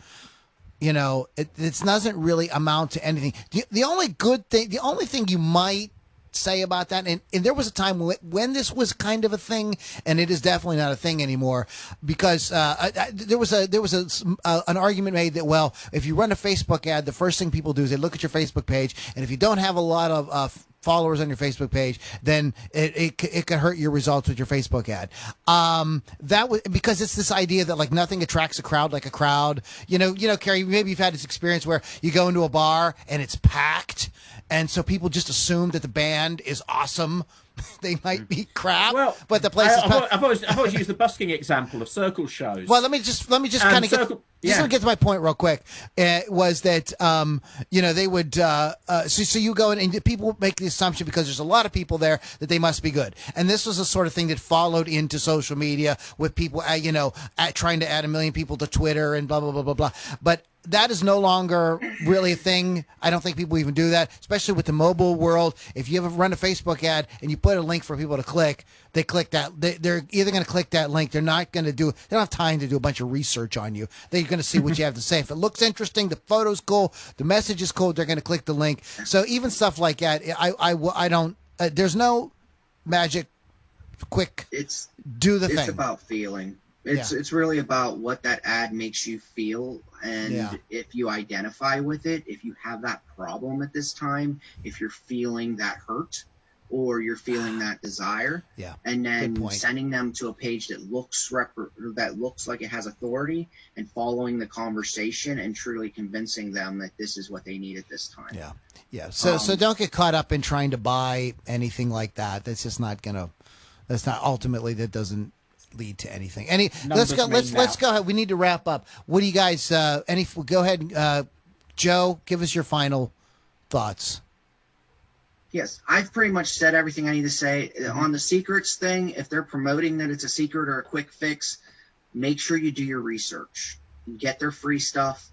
It doesn't really amount to anything. The only thing you might say about that? And there was a time when this was kind of a thing, and it is definitely not a thing anymore, because there was an argument made that, well, if you run a Facebook ad, the first thing people do is they look at your Facebook page, and if you don't have a lot of followers on your Facebook page, then it can hurt your results with your Facebook ad. That was because it's this idea that like nothing attracts a crowd like a crowd. You know, Carrie, maybe you've had this experience where you go into a bar and it's packed, and so people just assume that the band is awesome. They might be crap, but the place is packed. I've always used the busking example of circle shows. Well, let me just kind of get to my point real quick. Was that they would so you go in and people make the assumption because there's a lot of people there that they must be good, and this was the sort of thing that followed into social media with people trying to add 1 million people to Twitter and blah blah blah blah blah. But that is no longer really a thing. I don't think people even do that, especially with the mobile world. If you ever run a Facebook ad and you put a link for people to click, they click that. They're either going to click that link. They're not going to do. They don't have time to do a bunch of research on you. They're going to see what you have to say. If it looks interesting, the photo's cool, the message is cool, they're going to click the link. So even stuff like that, I don't. There's no magic, quick. Do the thing. It's about feeling. It's really about what that ad makes you feel, and if you identify with it, if you have that problem at this time, if you're feeling that hurt or you're feeling that desire, and then sending them to a page that looks like it has authority, and following the conversation and truly convincing them that this is what they need at this time. So don't get caught up in trying to buy anything like that. That's just not gonna. That's not ultimately. That doesn't lead to anything. Let's go ahead. We need to wrap up. What do you guys go ahead, Joe, give us your final thoughts. Yes, I've pretty much said everything I need to say. On the secrets thing, if they're promoting that it's a secret or a quick fix, make sure you do your research. Get their free stuff.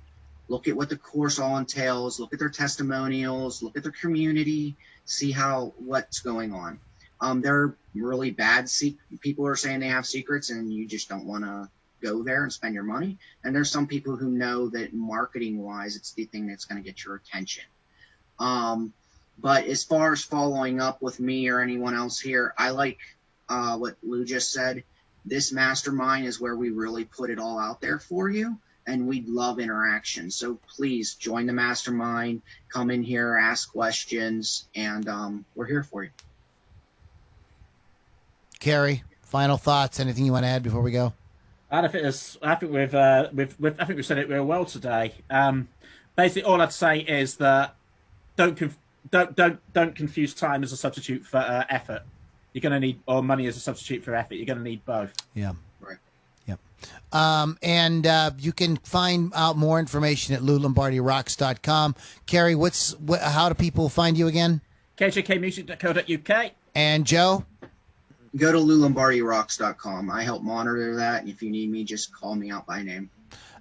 Look at what the course all entails. Look at their testimonials. Look at their community. See what's going on. There are really bad people who are saying they have secrets, and you just don't want to go there and spend your money. And there's some people who know that marketing-wise, it's the thing that's going to get your attention. But as far as following up with me or anyone else here, I like what Lou just said. This mastermind is where we really put it all out there for you, and we'd love interaction. So please join the mastermind, come in here, ask questions, and we're here for you. Carrie, final thoughts? Anything you want to add before we go? I think we've said it real well today. Basically, all I'd say is that don't confuse time as a substitute for effort. You're going to need, or money as a substitute for effort. You're going to need both. Yeah. Right. Yep. And you can find out more information at LouLombardiRocks.com. Carrie, how do people find you again? kjkmusic.co.uk. And Joe? Go to LouLombardiRocks.com. I help monitor that, and if you need me, just call me out by name.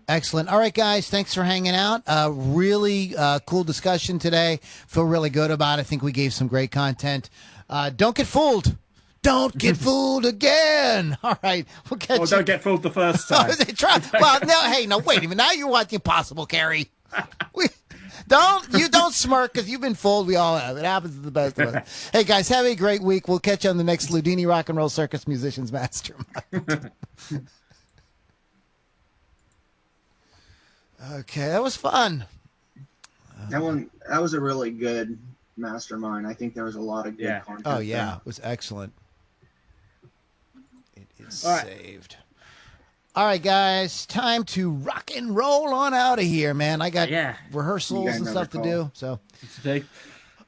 Excellent. All right, guys, thanks for hanging out. Really cool discussion today. Feel really good about it. I think we gave some great content. Don't get fooled. Don't get fooled again. All right, we'll catch you. Don't get fooled the first time. Wait a minute. Now you want the impossible, Carrie. Don't smirk, because you've been fooled. We all have. It happens to the best of us. Hey, guys, have a great week. We'll catch you on the next Ludini Rock and Roll Circus Musicians Mastermind. Okay, that was fun. That was a really good mastermind. I think there was a lot of good content. Oh, yeah. There. It was excellent. It is saved. All right, guys, time to rock and roll on out of here, man. I got rehearsals and stuff to do. So,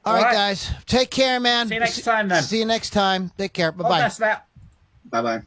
all right, guys, take care, man. See you next time, then. See you next time. Take care. Bye-bye. Bye-bye.